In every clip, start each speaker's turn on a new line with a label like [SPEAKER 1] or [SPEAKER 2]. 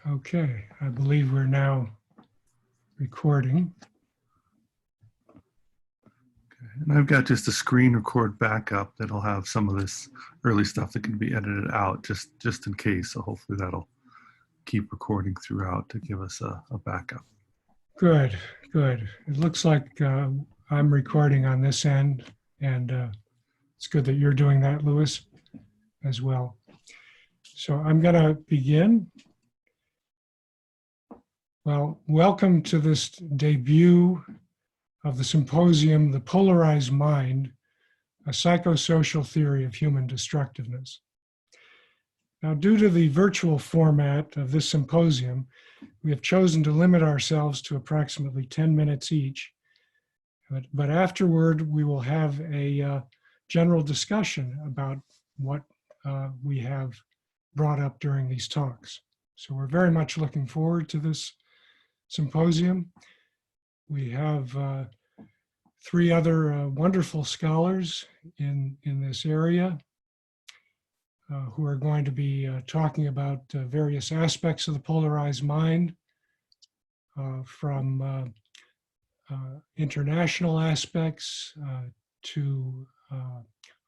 [SPEAKER 1] Okay, I believe we're now recording.
[SPEAKER 2] And I've got just a screen record backup that'll have some of this early stuff that can be edited out just in case. So hopefully that'll keep recording throughout to give us a backup.
[SPEAKER 1] Good, good. It looks like I'm recording on this end, and it's good that you're doing that, Louis, as well. So I'm going to begin. Well, welcome to this debut of the symposium, The Polarized Mind, a Psychosocial Theory of Human Destructiveness. Now, due to the virtual format of this symposium, we have chosen to limit ourselves to approximately 10 minutes each. But afterward, we will have a general discussion about what we have brought up during these talks. So we're very much looking forward to this symposium. We have three other wonderful scholars in this area who are going to be talking about various aspects of the polarized mind, from international aspects to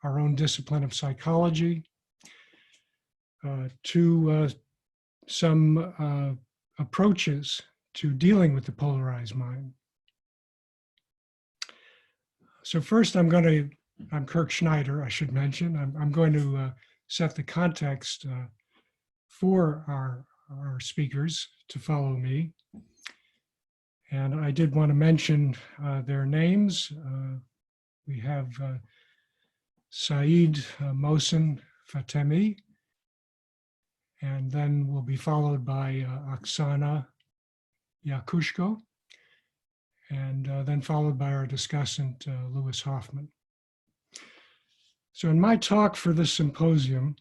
[SPEAKER 1] our own discipline of psychology, to some approaches to dealing with the polarized mind. So first I'm Kirk Schneider, I should mention. I'm going to set the context for our speakers to follow me. And I did want to mention their names. We have Mohsen Fatemi, and then we'll be followed by Oksana Yakushko, and then followed by our discussant, Louis Hoffman. So in my talk for this symposium,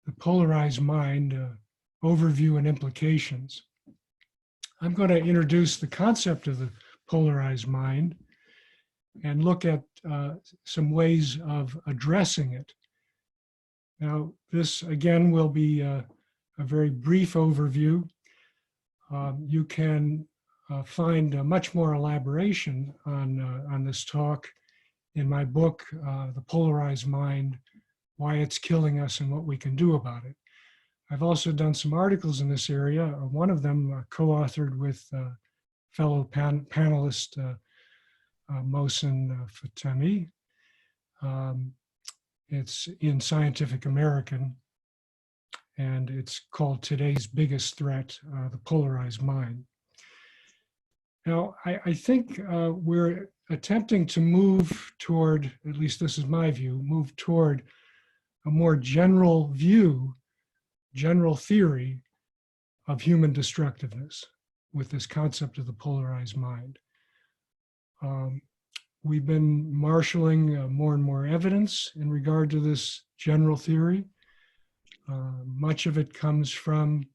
[SPEAKER 1] The Polarized Mind, Overview and Implications, I'm going to introduce the concept of the polarized mind and look at some ways of addressing it. Now, this again will be a very brief overview. You can find much more elaboration on this talk in my book, The Polarized Mind, Why It's Killing Us and What We Can Do About It. I've also done some articles in this area, one of them co-authored with fellow panelist Mohsen Fatemi. It's in Scientific American, and it's called Today's Biggest Threat, The Polarized Mind. Now, I think we're attempting to move toward, at least this is my view, move toward a more general view, general theory of human destructiveness with this concept of the polarized mind. We've been marshaling more and more evidence in regard to this general theory. Much of it comes from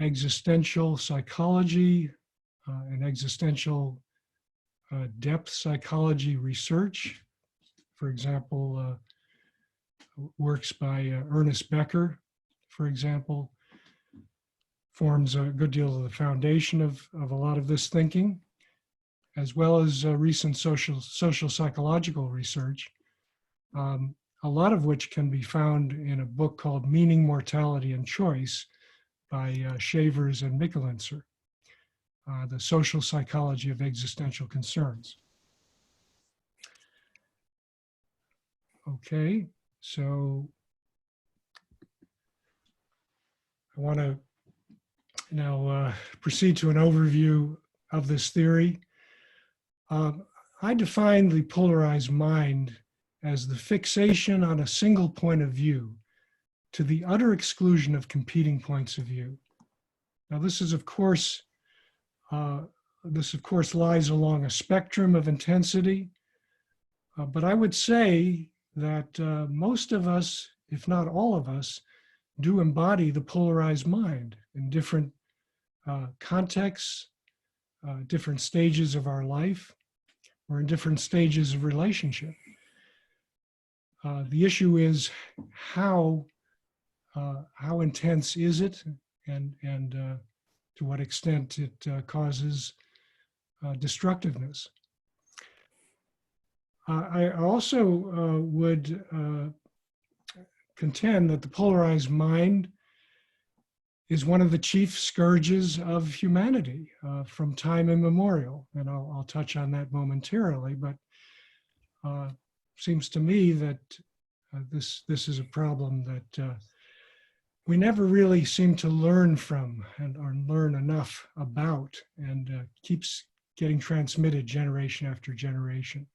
[SPEAKER 1] existential psychology and existential depth psychology research. For example, works by Ernest Becker, for example, forms a good deal of the foundation of a lot of this thinking, as well as recent social psychological research, a lot of which can be found in a book called Meaning, Mortality, and Choice by Shavers and Mickelenser, The Social Psychology of Existential Concerns. Okay, so I want to now proceed to an overview of this theory. I define the polarized mind as the fixation on a single point of view to the utter exclusion of competing points of view. Now, this of course lies along a spectrum of intensity, but I would say that most of us, if not all of us, do embody the polarized mind in different contexts, different stages of our life, or in different stages of relationship. The issue is how intense is it, and to what extent it causes destructiveness. I also would contend that the polarized mind is one of the chief scourges of humanity from time immemorial. And I'll touch on that momentarily, but seems to me that this is a problem that we never really seem to learn from or learn enough about, and keeps getting transmitted generation after generation.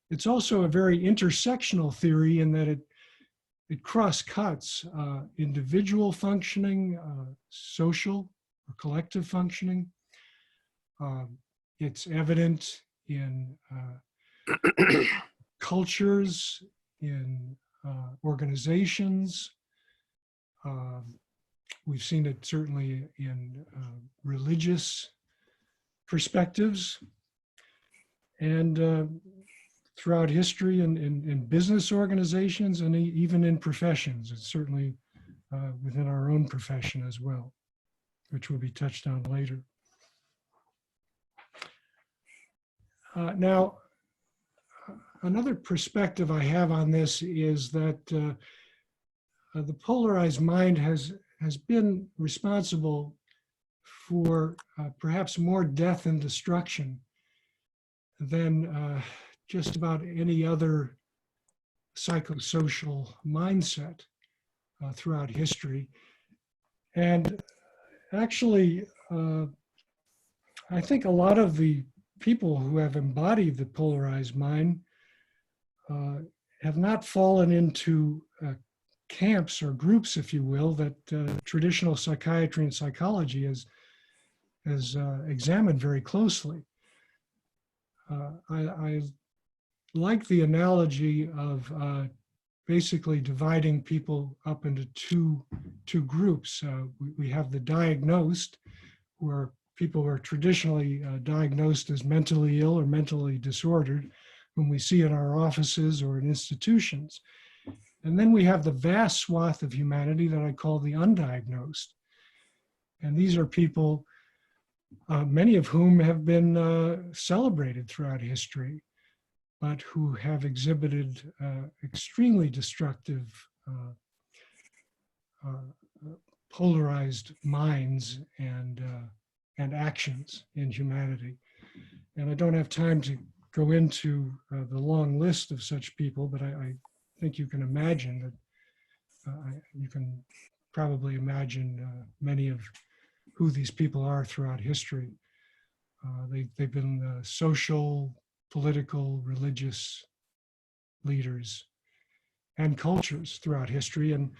[SPEAKER 1] It's also a very intersectional theory in that it cross-cuts individual functioning, social or collective functioning. It's evident in cultures, in organizations. We've seen it certainly in religious perspectives, and throughout history in business organizations, and even in professions. It's certainly within our own profession as well, which will be touched on later. Now, another perspective I have on this is that the polarized mind has been responsible for perhaps more death and destruction than just about any other psychosocial mindset throughout history. And actually, I think a lot of the people who have embodied the polarized mind have not fallen into camps or groups, if you will, that traditional psychiatry and psychology has examined very closely. I like the analogy of basically dividing people up into two groups. We have the diagnosed, where people who are traditionally diagnosed as mentally ill or mentally disordered, whom we see in our offices or in institutions. And then we have the vast swath of humanity that I call the undiagnosed. And these are people, many of whom have been celebrated throughout history, but who have exhibited extremely destructive, polarized minds and actions in humanity. And I don't have time to go into the long list of such people, but I think you can imagine that you can probably imagine many of who these people are throughout history. They've been social, political, religious leaders and cultures throughout history, and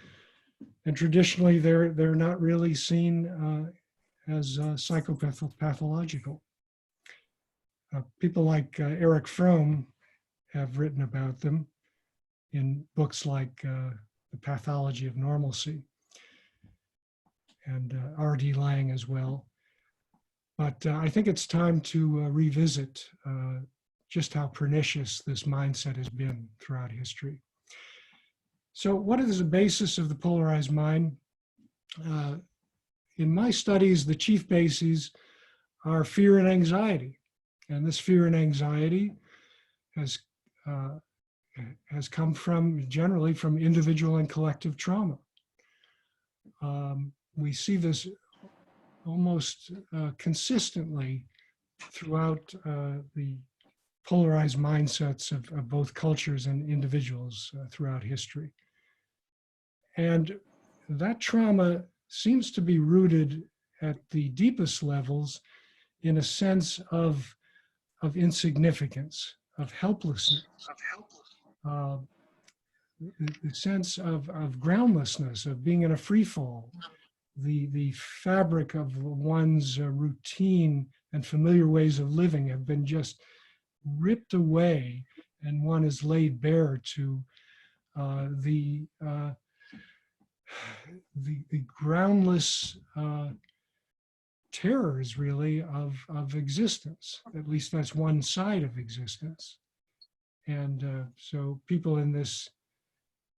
[SPEAKER 1] traditionally they're not really seen as psychopathological. People like Erich Fromm have written about them in books like The Pathology of Normalcy, and R.D. Laing as well. But I think it's time to revisit just how pernicious this mindset has been throughout history. So what is the basis of the polarized mind? In my studies, the chief bases are fear and anxiety. And this fear and anxiety has come generally from individual and collective trauma. We see this almost consistently throughout the polarized mindsets of both cultures and individuals throughout history. And that trauma seems to be rooted at the deepest levels in a sense of insignificance, of helplessness, the sense of groundlessness, of being in a free fall. The fabric of one's routine and familiar ways of living have been just ripped away, and one is laid bare to the groundless terrors, really, of existence. At least that's one side of existence. And so people in this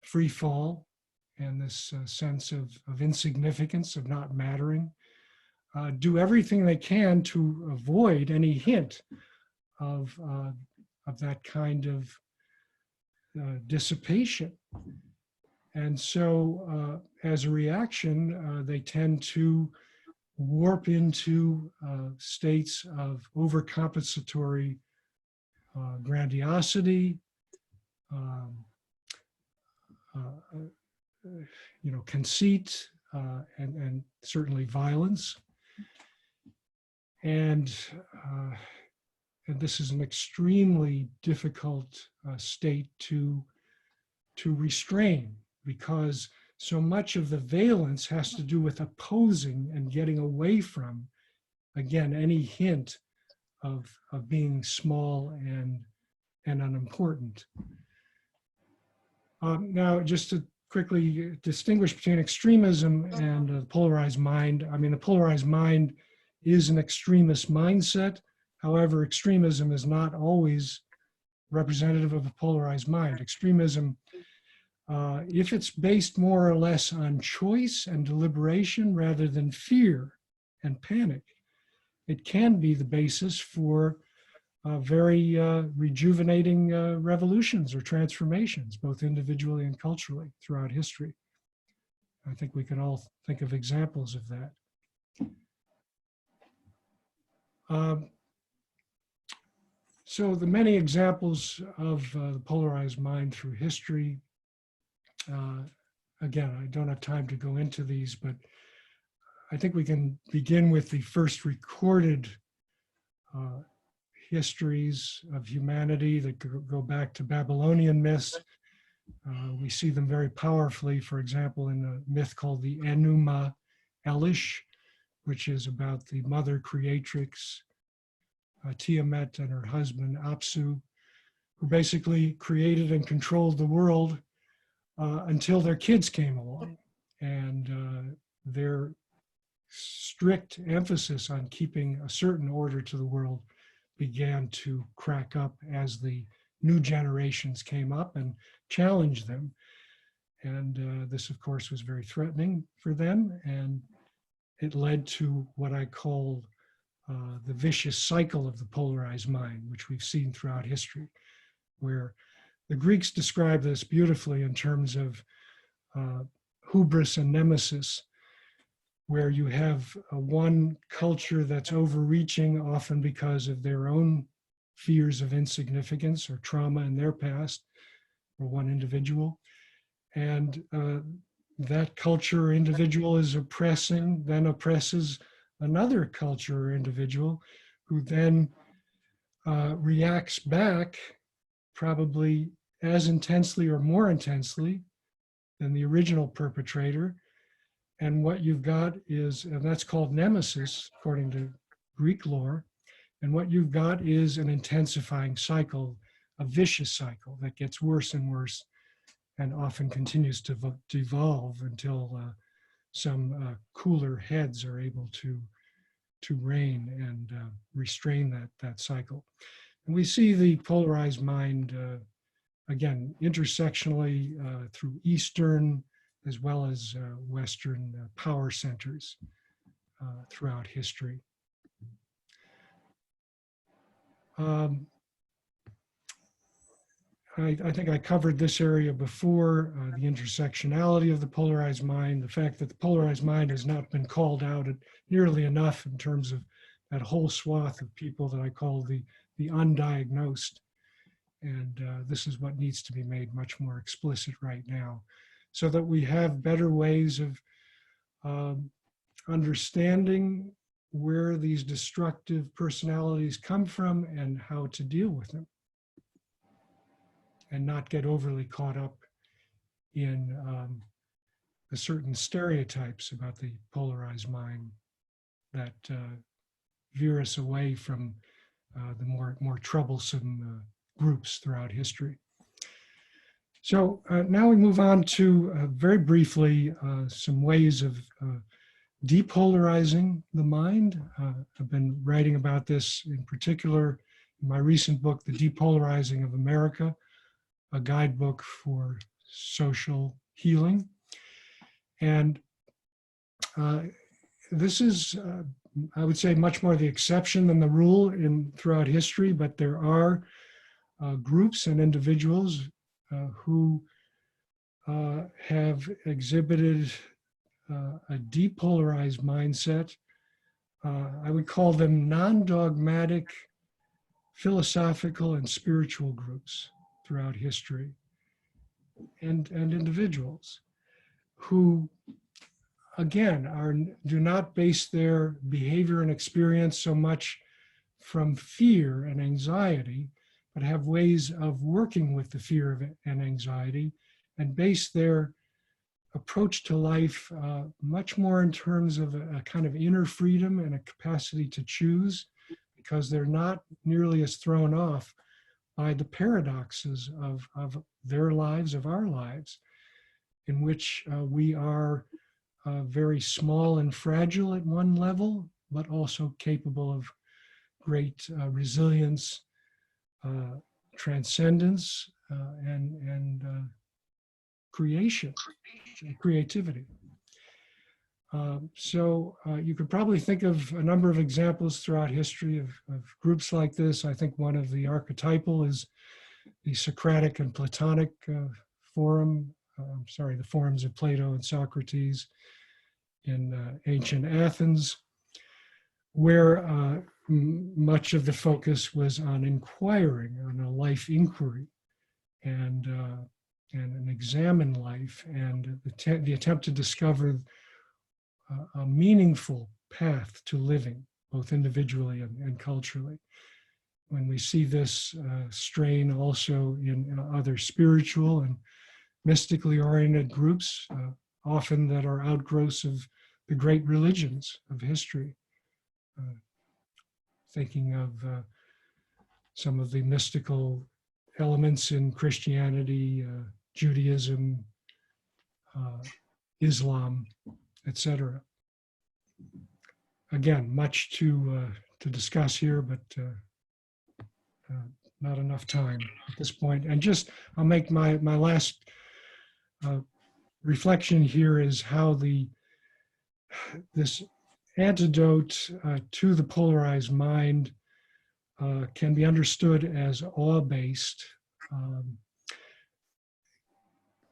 [SPEAKER 1] free fall and this sense of insignificance, of not mattering, do everything they can to avoid any hint of that kind of dissipation. And so as a reaction, they tend to warp into states of overcompensatory grandiosity, conceit, and certainly violence. And this is an extremely difficult state to restrain, because so much of the valence has to do with opposing and getting away from, again, any hint of being small and unimportant. Now, just to quickly distinguish between extremism and the polarized mind. I mean, the polarized mind is an extremist mindset. However, extremism is not always representative of a polarized mind. Extremism, if it's based more or less on choice and deliberation rather than fear and panic, it can be the basis for very rejuvenating revolutions or transformations, both individually and culturally throughout history. I think we can all think of examples of that. So the many examples of the polarized mind through history, again, I don't have time to go into these, but I think we can begin with the first recorded histories of humanity that go back to Babylonian myths. We see them very powerfully, for example, in a myth called the Enuma Elish, which is about the mother creatrix, Tiamat, and her husband, Apsu, who basically created and controlled the world until their kids came along. And their strict emphasis on keeping a certain order to the world began to crack up as the new generations came up and challenged them. And this, of course, was very threatening for them. And it led to what I call the vicious cycle of the polarized mind, which we've seen throughout history, where the Greeks describe this beautifully in terms of hubris and nemesis, where you have one culture that's overreaching, often because of their own fears of insignificance or trauma in their past, or one individual. And that culture or individual is oppressing, then oppresses another culture or individual, who then reacts back probably as intensely or more intensely than the original perpetrator. And what you've got is, and that's called nemesis, according to Greek lore. And what you've got is an intensifying cycle, a vicious cycle that gets worse and worse and often continues to devolve until some cooler heads are able to reign and restrain that cycle. And we see the polarized mind, again, intersectionally through Eastern as well as Western power centers throughout history. I think I covered this area before, the intersectionality of the polarized mind, the fact that the polarized mind has not been called out nearly enough in terms of that whole swath of people that I call the undiagnosed. And this is what needs to be made much more explicit right now, so that we have better ways of understanding where these destructive personalities come from and how to deal with them, and not get overly caught up in the certain stereotypes about the polarized mind that veer us away from the more troublesome groups throughout history. So now we move on to very briefly some ways of depolarizing the mind. I've been writing about this in particular in my recent book, The Depolarizing of America, a guidebook for social healing. And this is, I would say, much more the exception than the rule throughout history, but there are groups and individuals who have exhibited a depolarized mindset. I would call them non-dogmatic philosophical and spiritual groups throughout history, and individuals who, again, do not base their behavior and experience so much from fear and anxiety, but have ways of working with the fear and anxiety, and base their approach to life much more in terms of a kind of inner freedom and a capacity to choose, because they're not nearly as thrown off by the paradoxes of their lives, of our lives, in which we are very small and fragile at one level, but also capable of great resilience, transcendence, and creativity. So you could probably think of a number of examples throughout history of groups like this. I think one of the archetypal is the Socratic and Platonic forum, the forums of Plato and Socrates in ancient Athens, where much of the focus was on inquiring, on a life inquiry, and an examine life, and the attempt to discover a meaningful path to living, both individually and culturally. When we see this strain also in other spiritual and mystically oriented groups, often that are outgrowths of the great religions of history. Thinking of some of the mystical elements in Christianity, Judaism, Islam, etc. Again, much to discuss here, but not enough time at this point. And just, I'll make my last reflection here is how this antidote to the polarized mind can be understood as awe-based,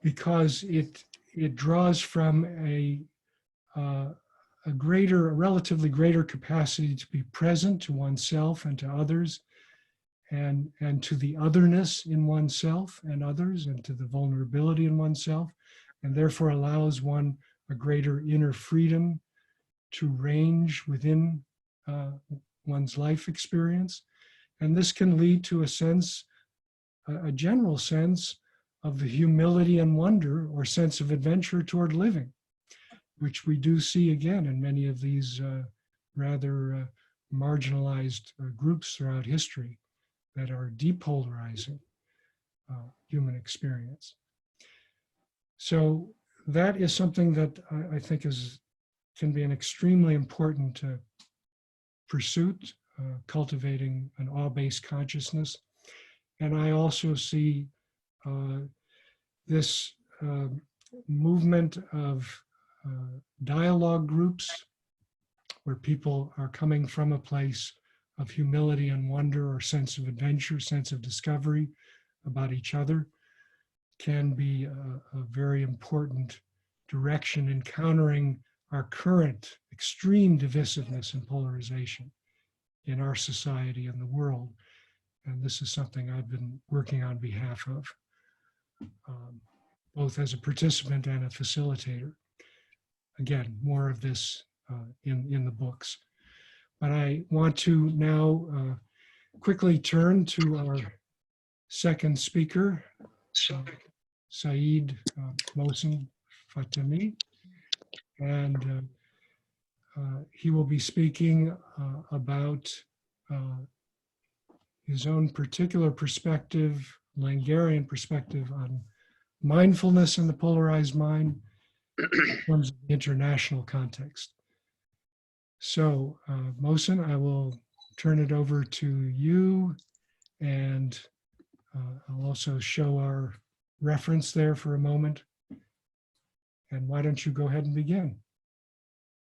[SPEAKER 1] because it draws from a relatively greater capacity to be present to oneself and to others, and to the otherness in oneself and others, and to the vulnerability in oneself, and therefore allows one a greater inner freedom to range within one's life experience. And this can lead to a sense, a general sense of the humility and wonder, or sense of adventure toward living, which we do see again in many of these rather marginalized groups throughout history that are depolarizing human experience. So that is something that I think can be an extremely important pursuit, cultivating an awe-based consciousness. And I also see this movement of dialogue groups, where people are coming from a place of humility and wonder, or sense of adventure, sense of discovery about each other, can be a very important direction in countering our current extreme divisiveness and polarization in our society and the world. And this is something I've been working on behalf of, both as a participant and a facilitator. Again, more of this in the books. But I want to now quickly turn to our second speaker, Saeed Mohsen Fatemi, and he will be speaking about his own particular perspective, Langerian perspective, on mindfulness in the polarized mind in terms of the international context. So, Mohsen, I will turn it over to you, and I'll also show our reference there for a moment. And why don't you go ahead and begin?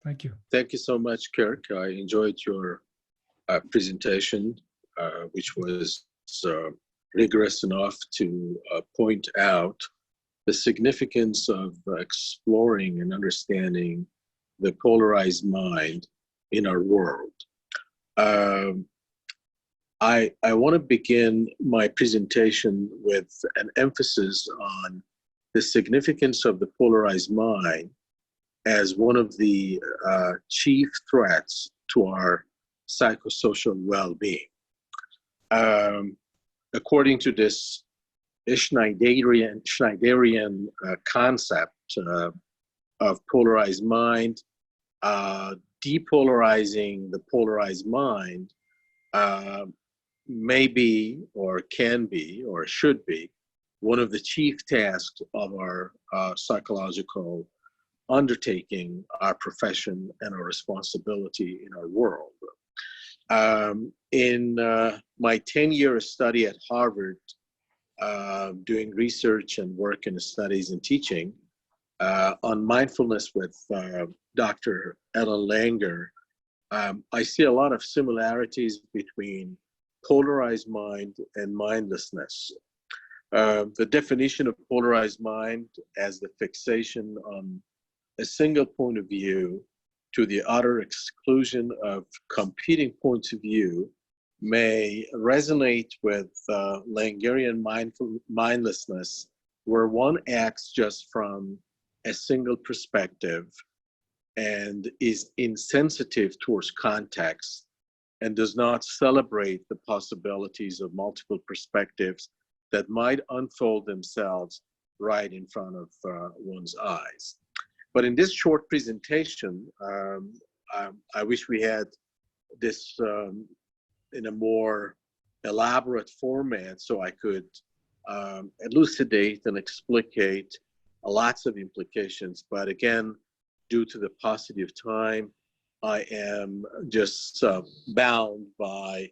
[SPEAKER 1] Thank you.
[SPEAKER 3] Thank you so much, Kirk. I enjoyed your presentation, which was rigorous enough to point out the significance of exploring and understanding the polarized mind in our world. I want to begin my presentation with an emphasis on the significance of the polarized mind as one of the chief threats to our psychosocial well-being. According to this Schneiderian concept of polarized mind, depolarizing the polarized mind may be, or can be, or should be one of the chief tasks of our psychological undertaking, our profession, and our responsibility in our world. In my 10-year study at Harvard, doing research and work in studies and teaching on mindfulness with Dr. Ellen Langer, I see a lot of similarities between polarized mind and mindlessness. The definition of polarized mind as the fixation on a single point of view to the utter exclusion of competing points of view may resonate with Langerian mindlessness, where one acts just from a single perspective and is insensitive towards context and does not celebrate the possibilities of multiple perspectives that might unfold themselves right in front of one's eyes. But in this short presentation, I wish we had this in a more elaborate format so I could elucidate and explicate lots of implications. But again, due to the paucity of time, I am just bound by,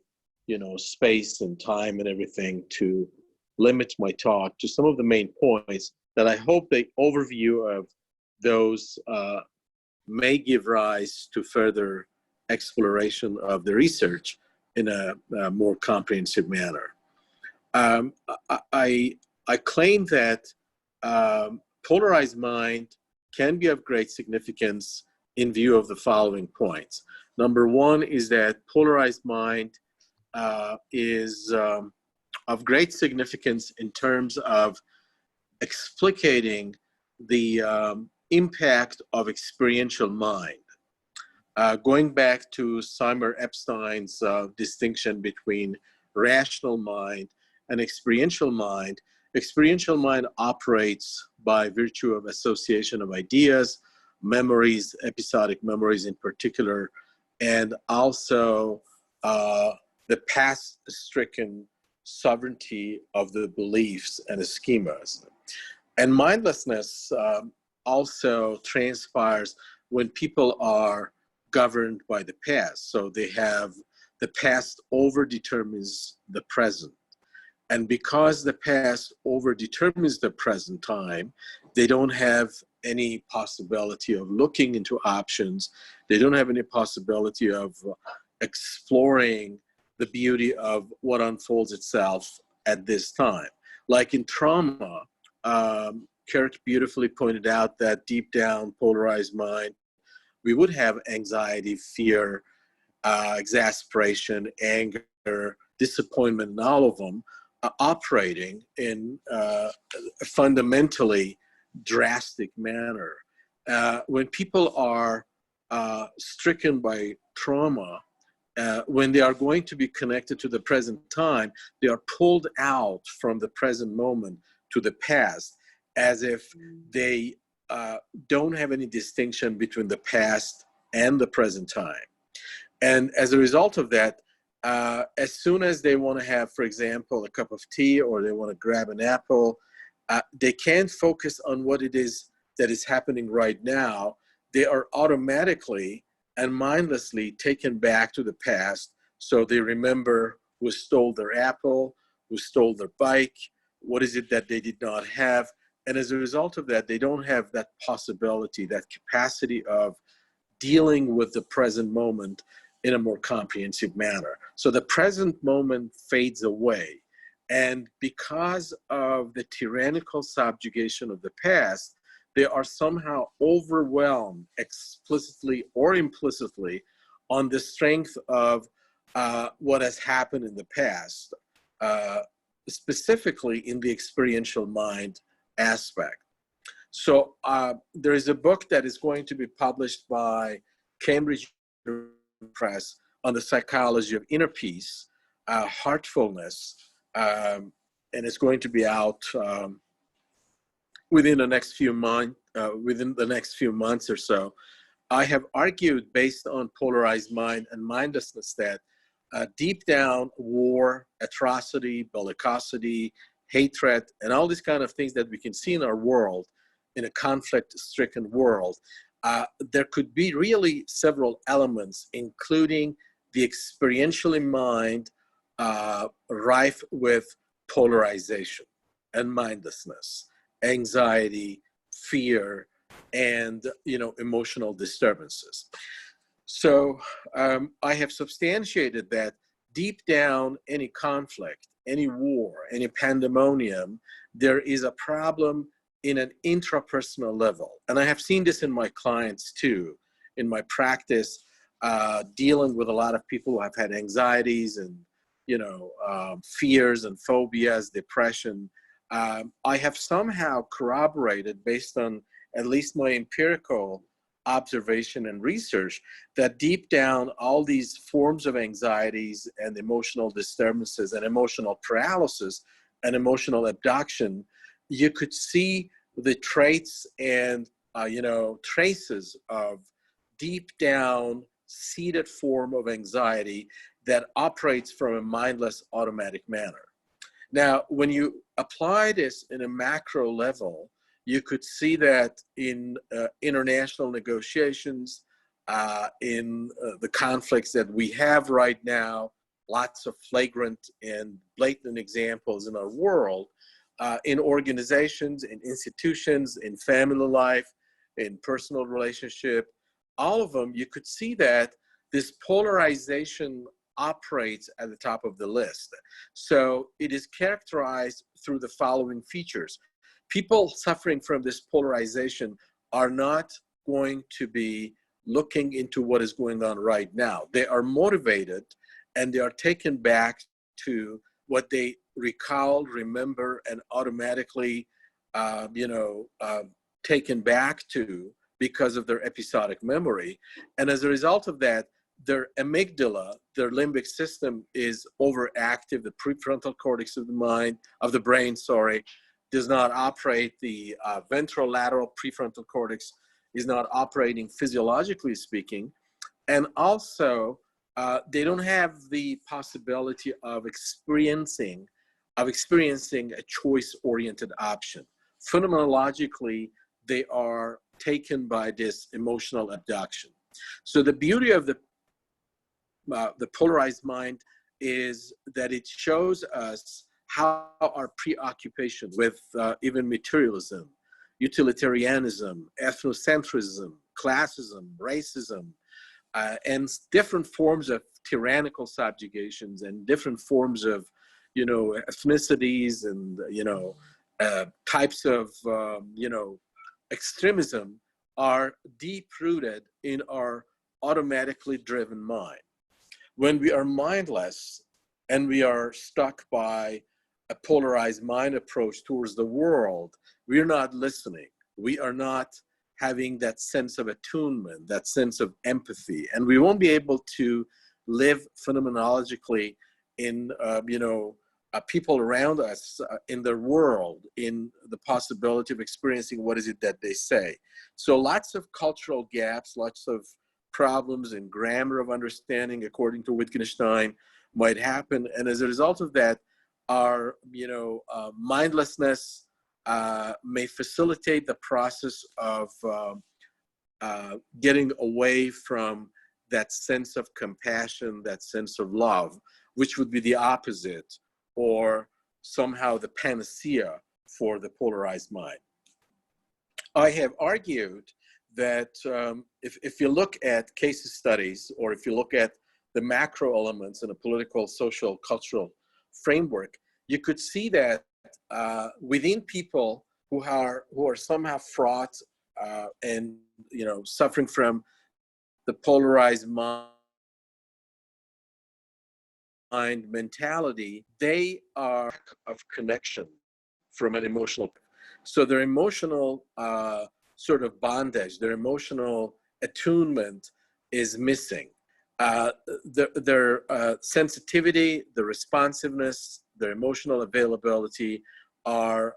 [SPEAKER 3] space and time and everything to limit my talk to some of the main points that I hope the overview of those may give rise to further exploration of the research in a more comprehensive manner. I claim that polarized mind can be of great significance in view of the following points. Number one is that polarized mind is of great significance in terms of explicating the impact of experiential mind. Going back to Seymour Epstein's distinction between rational mind and experiential mind operates by virtue of association of ideas, memories, episodic memories in particular, and also the past-stricken sovereignty of the beliefs and the schemas. And mindlessness also transpires when people are governed by the past. So they have the past overdetermines the present. And because the past overdetermines the present time, they don't have any possibility of looking into options. They don't have any possibility of exploring the beauty of what unfolds itself at this time. Like in trauma, Kirk beautifully pointed out that deep down, polarized mind, we would have anxiety, fear, exasperation, anger, disappointment, and all of them operating in a fundamentally drastic manner. When people are stricken by trauma, when they are going to be connected to the present time, they are pulled out from the present moment to the past, as if they don't have any distinction between the past and the present time. And as a result of that, as soon as they want to have, for example, a cup of tea, or they want to grab an apple, they can't focus on what it is that is happening right now. They are automatically and mindlessly taken back to the past. So they remember who stole their apple, who stole their bike, what is it that they did not have, And as a result of that, they don't have that possibility, that capacity of dealing with the present moment in a more comprehensive manner. So the present moment fades away. And because of the tyrannical subjugation of the past, they are somehow overwhelmed explicitly or implicitly on the strength of what has happened in the past, specifically in the experiential mind aspect. So there is a book that is going to be published by Cambridge Press on the psychology of inner peace, heartfulness, and it's going to be out within the next few months or so. I have argued, based on Polarized Mind and Mindlessness, that deep down, war, atrocity, bellicosity, hatred, and all these kind of things that we can see in our world, in a conflict-stricken world, there could be really several elements, including the experiential mind rife with polarization and mindlessness, anxiety, fear, and emotional disturbances. So I have substantiated that deep down, any conflict, any war, any pandemonium, there is a problem in an intrapersonal level. And I have seen this in my clients too, in my practice, dealing with a lot of people who have had anxieties and fears and phobias, depression. I have somehow corroborated, based on at least my empirical observation and research, that deep down, all these forms of anxieties and emotional disturbances and emotional paralysis and emotional abduction, you could see the traits and traces of deep down seated form of anxiety that operates from a mindless automatic manner. Now, when you apply this in a macro level, you could see that in international negotiations, in the conflicts that we have right now, lots of flagrant and blatant examples in our world, in organizations, in institutions, in family life, in personal relationship, all of them, you could see that this polarization operates at the top of the list. So it is characterized through the following features. People suffering from this polarization are not going to be looking into what is going on right now. They are motivated, and they are taken back to what they recall, remember, and automatically, taken back to because of their episodic memory. And as a result of that, their amygdala, their limbic system, is overactive. The prefrontal cortex of the brain, does not operate. The ventrolateral prefrontal cortex is not operating, physiologically speaking. And also, they don't have the possibility of experiencing a choice-oriented option. Phenomenologically, they are taken by this emotional abduction. So the beauty of the polarized mind is that it shows us how our preoccupation with even materialism, utilitarianism, ethnocentrism, classism, racism, and different forms of tyrannical subjugations and different forms of, ethnicities and, types of, extremism are deep-rooted in our automatically driven mind. When we are mindless and we are stuck by a polarized mind approach towards the world, we're not listening. We are not having that sense of attunement, that sense of empathy, and we won't be able to live phenomenologically in, people around us, in their world, in the possibility of experiencing what is it that they say. So lots of cultural gaps, lots of problems in grammar of understanding, according to Wittgenstein, might happen. And as a result of that, our, mindlessness may facilitate the process of getting away from that sense of compassion, that sense of love, which would be the opposite, or somehow the panacea for the polarized mind. I have argued that if you look at case studies, or if you look at the macro elements in a political, social, cultural framework, you could see that within people who are somehow fraught and suffering from the polarized mind mentality, they are of connection from an emotional. So their emotional sort of bondage, their emotional attunement is missing. Their sensitivity, the responsiveness, their emotional availability are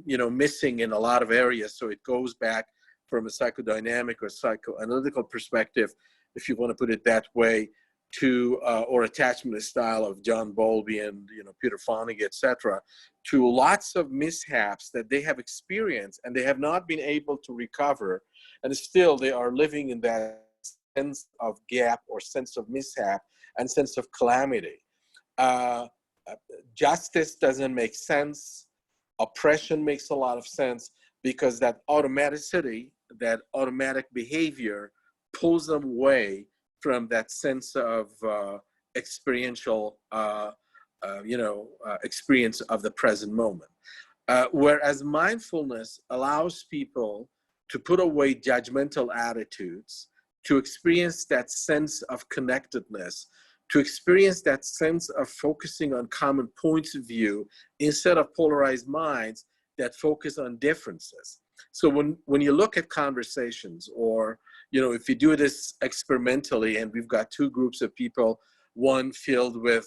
[SPEAKER 3] missing in a lot of areas. So it goes back from a psychodynamic or psychoanalytical perspective, if you want to put it that way, to or attachment style of John Bowlby and Peter Fonagy, etc., to lots of mishaps that they have experienced and they have not been able to recover, and still they are living in that sense of gap or sense of mishap and sense of calamity. Justice doesn't make sense. Oppression makes a lot of sense, because that automaticity, that automatic behavior pulls them away from that sense of experiential, experience of the present moment. Whereas mindfulness allows people to put away judgmental attitudes, to experience that sense of connectedness, to experience that sense of focusing on common points of view instead of polarized minds that focus on differences. So when you look at conversations, or if you do this experimentally, and we've got two groups of people, one filled with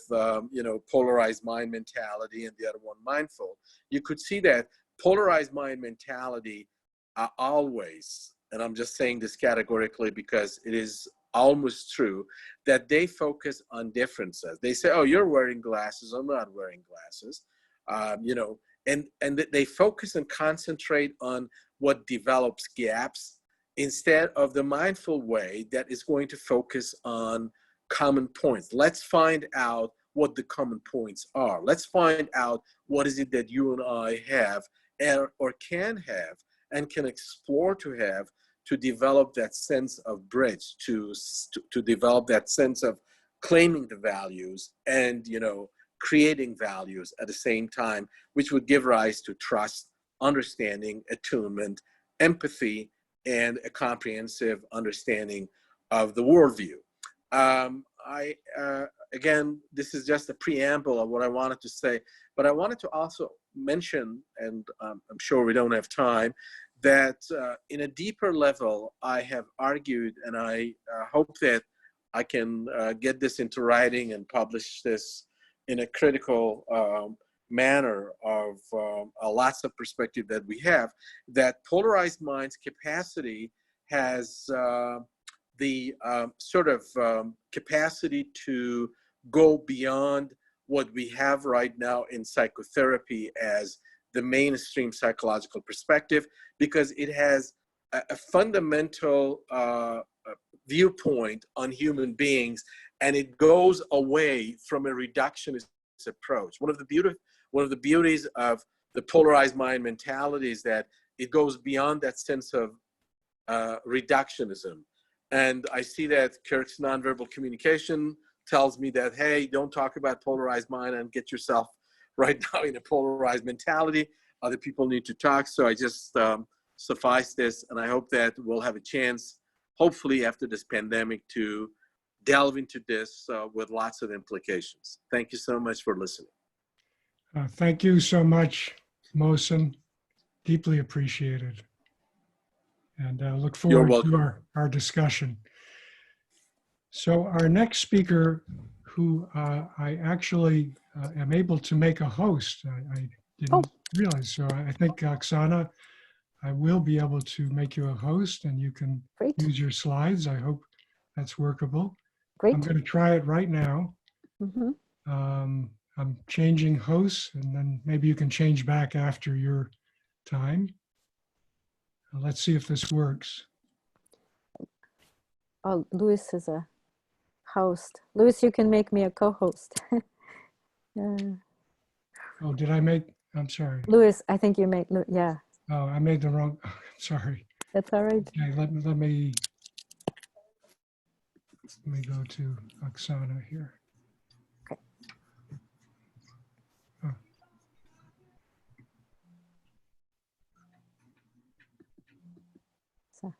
[SPEAKER 3] polarized mind mentality and the other one mindful, you could see that polarized mind mentality are always, and I'm just saying this categorically because it is almost true, that they focus on differences. They say, oh, you're wearing glasses, I'm not wearing glasses, and they focus and concentrate on what develops gaps, instead of the mindful way that is going to focus on common points. Let's find out what the common points are. Let's find out what is it that you and I have or can have and can explore to have, to develop that sense of bridge, to develop that sense of claiming the values and creating values at the same time, which would give rise to trust, understanding, attunement, empathy, and a comprehensive understanding of the worldview. Again, this is just a preamble of what I wanted to say, but I wanted to also mention, and I'm sure we don't have time, that in a deeper level, I have argued, and I hope that I can get this into writing and publish this in a critical manner of lots of perspective that we have, that polarized mind's capacity has the sort of capacity to go beyond what we have right now in psychotherapy as the mainstream psychological perspective, because it has a fundamental viewpoint on human beings, and it goes away from a reductionist approach. One of the beauties of the polarized mind mentality is that it goes beyond that sense of reductionism. And I see that Kirk's nonverbal communication tells me that, hey, don't talk about polarized mind and get yourself right now in a polarized mentality. Other people need to talk. So I just suffice this, and I hope that we'll have a chance, hopefully after this pandemic, to delve into this with lots of implications. Thank you so much for listening.
[SPEAKER 1] Thank you so much, Mohsen. Deeply appreciated. And look forward to our discussion. So our next speaker, who I actually am able to make a host, I didn't realize. So I think, Oksana, I will be able to make you a host, and you can use your slides. I hope that's workable.
[SPEAKER 4] Great.
[SPEAKER 1] I'm going to try it right now.
[SPEAKER 4] Mm-hmm.
[SPEAKER 1] I'm changing hosts, and then maybe you can change back after your time. Let's see if this works.
[SPEAKER 4] Oh, Louis is a host. Louis, you can make me a co-host.
[SPEAKER 1] Oh, did I make? I'm sorry.
[SPEAKER 4] Louis, I think you make, yeah.
[SPEAKER 1] Oh, I made the wrong, sorry.
[SPEAKER 4] That's all right.
[SPEAKER 1] Okay, let me go to Oksana here.
[SPEAKER 4] Okay.
[SPEAKER 1] Oh.
[SPEAKER 4] So,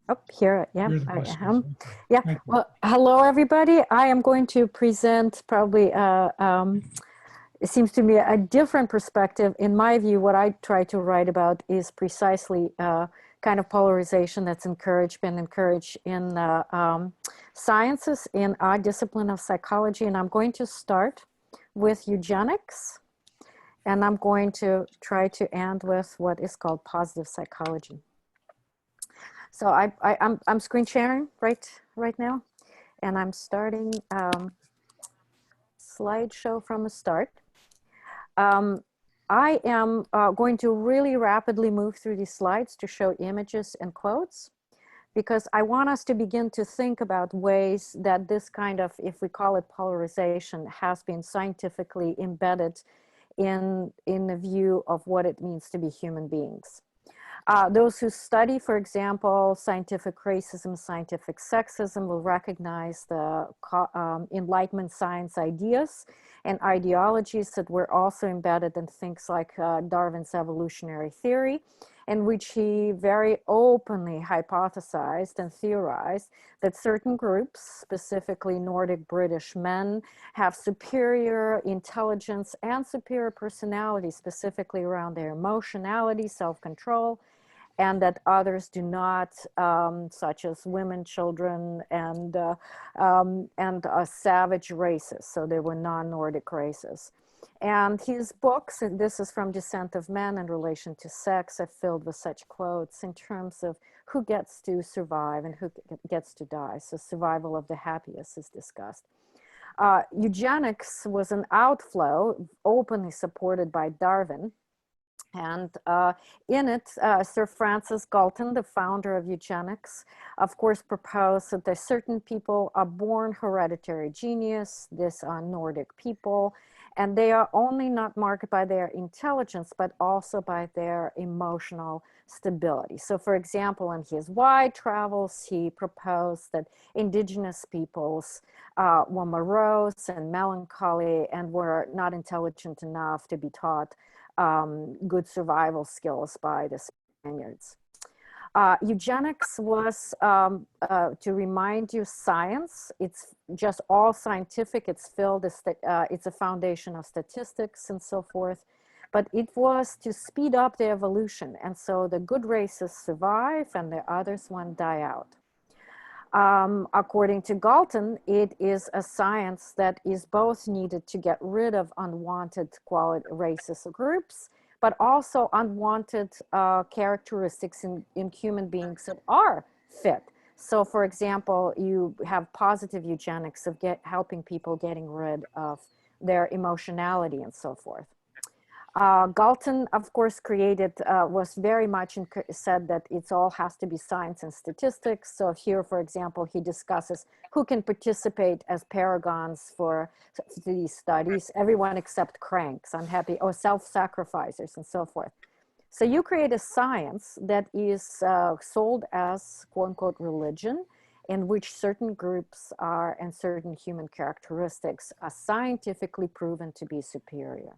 [SPEAKER 4] oh, here, yeah,
[SPEAKER 1] You're the
[SPEAKER 4] I
[SPEAKER 1] best.
[SPEAKER 4] am.
[SPEAKER 1] Okay.
[SPEAKER 4] Yeah,
[SPEAKER 1] Thank you.
[SPEAKER 4] well, hello, everybody. I am going to present probably, it seems to me a different perspective. In my view, what I try to write about is precisely kind of polarization that's been encouraged in sciences, in our discipline of psychology. And I'm going to start with eugenics, and I'm going to try to end with what is called positive psychology. So I'm screen sharing right now, and I'm starting slideshow from the start. I am going to really rapidly move through these slides to show images and quotes, because I want us to begin to think about ways that this kind of, if we call it polarization, has been scientifically embedded in the view of what it means to be human beings. Those who study, for example, scientific racism, scientific sexism will recognize the Enlightenment science ideas and ideologies that were also embedded in things like Darwin's evolutionary theory, in which he very openly hypothesized and theorized that certain groups, specifically Nordic British men, have superior intelligence and superior personality, specifically around their emotionality, self-control, and that others do not, such as women, children, and savage races. So they were non-Nordic races. And his books, and this is from Descent of Men in relation to sex, are filled with such quotes in terms of who gets to survive and who gets to die. So survival of the happiest is discussed. Eugenics was an outflow openly supported by Darwin. And in it, Sir Francis Galton, the founder of eugenics, of course, proposed that there certain people are born hereditary genius. These are Nordic people, and they are only not marked by their intelligence, but also by their emotional stability. So, for example, in his wide travels, he proposed that indigenous peoples were morose and melancholy and were not intelligent enough to be taught good survival skills by the Spaniards. Eugenics was, to remind you, science. It's just all scientific. It's filled, it's a foundation of statistics and so forth. But it was to speed up the evolution. And so the good races survive and the others one die out. According to Galton, it is a science that is both needed to get rid of unwanted quality racist groups, but also unwanted characteristics in human beings that are fit. So, for example, you have positive eugenics of helping people getting rid of their emotionality and so forth. Galton, of course, was very much said that it all has to be science and statistics. So here, for example, he discusses who can participate as paragons for these studies, everyone except cranks, unhappy, or self-sacrificers and so forth. So you create a science that is sold as quote unquote religion, in which certain groups are and certain human characteristics are scientifically proven to be superior.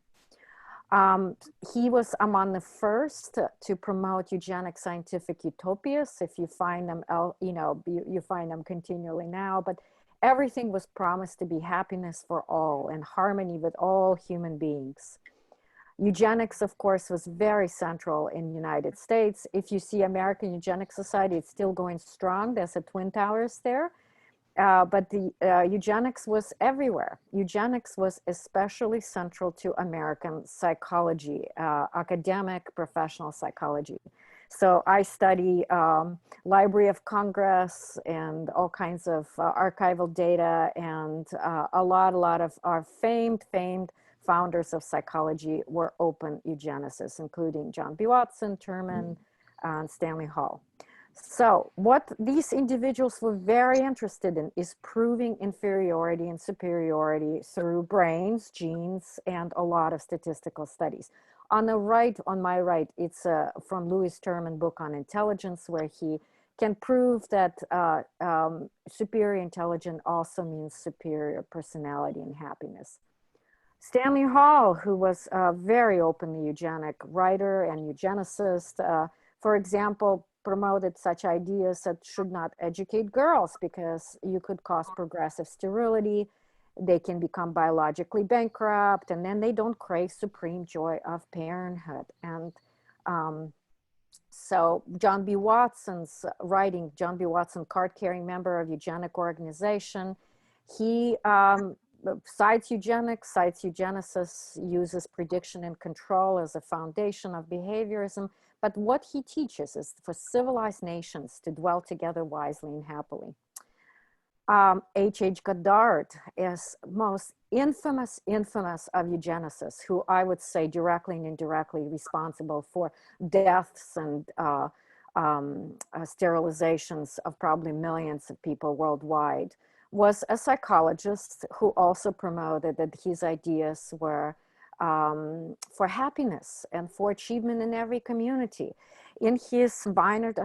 [SPEAKER 4] He was among the first to promote eugenic scientific utopias. If you find them, you find them continually now, but everything was promised to be happiness for all and harmony with all human beings. Eugenics, of course, was very central in the United States. If you see American Eugenics Society, it's still going strong. There's a Twin Towers there. But the eugenics was everywhere. Eugenics was especially central to American psychology, academic, professional psychology. So I study Library of Congress and all kinds of archival data, and a lot of our famed founders of psychology were open eugenicists, including John B. Watson, Terman, and Stanley Hall. So what these individuals were very interested in is proving inferiority and superiority through brains, genes, and a lot of statistical studies. On the right, on my right, it's from Louis Hoffman book on intelligence, where he can prove that superior intelligence also means superior personality and happiness. Stanley Hall, who was a very openly eugenic writer and eugenicist, for example, promoted such ideas that should not educate girls because you could cause progressive sterility. They can become biologically bankrupt, and then they don't crave supreme joy of parenthood. And so John B. Watson's writing, John B. Watson, card-carrying member of eugenic organization, he cites eugenics, cites eugenicists, uses prediction and control as a foundation of behaviorism. But what he teaches is for civilized nations to dwell together wisely and happily. H.H. Goddard is most infamous of eugenicists, who I would say directly and indirectly responsible for deaths and sterilizations of probably millions of people worldwide, was a psychologist who also promoted that his ideas were for happiness and for achievement in every community. In his Vineland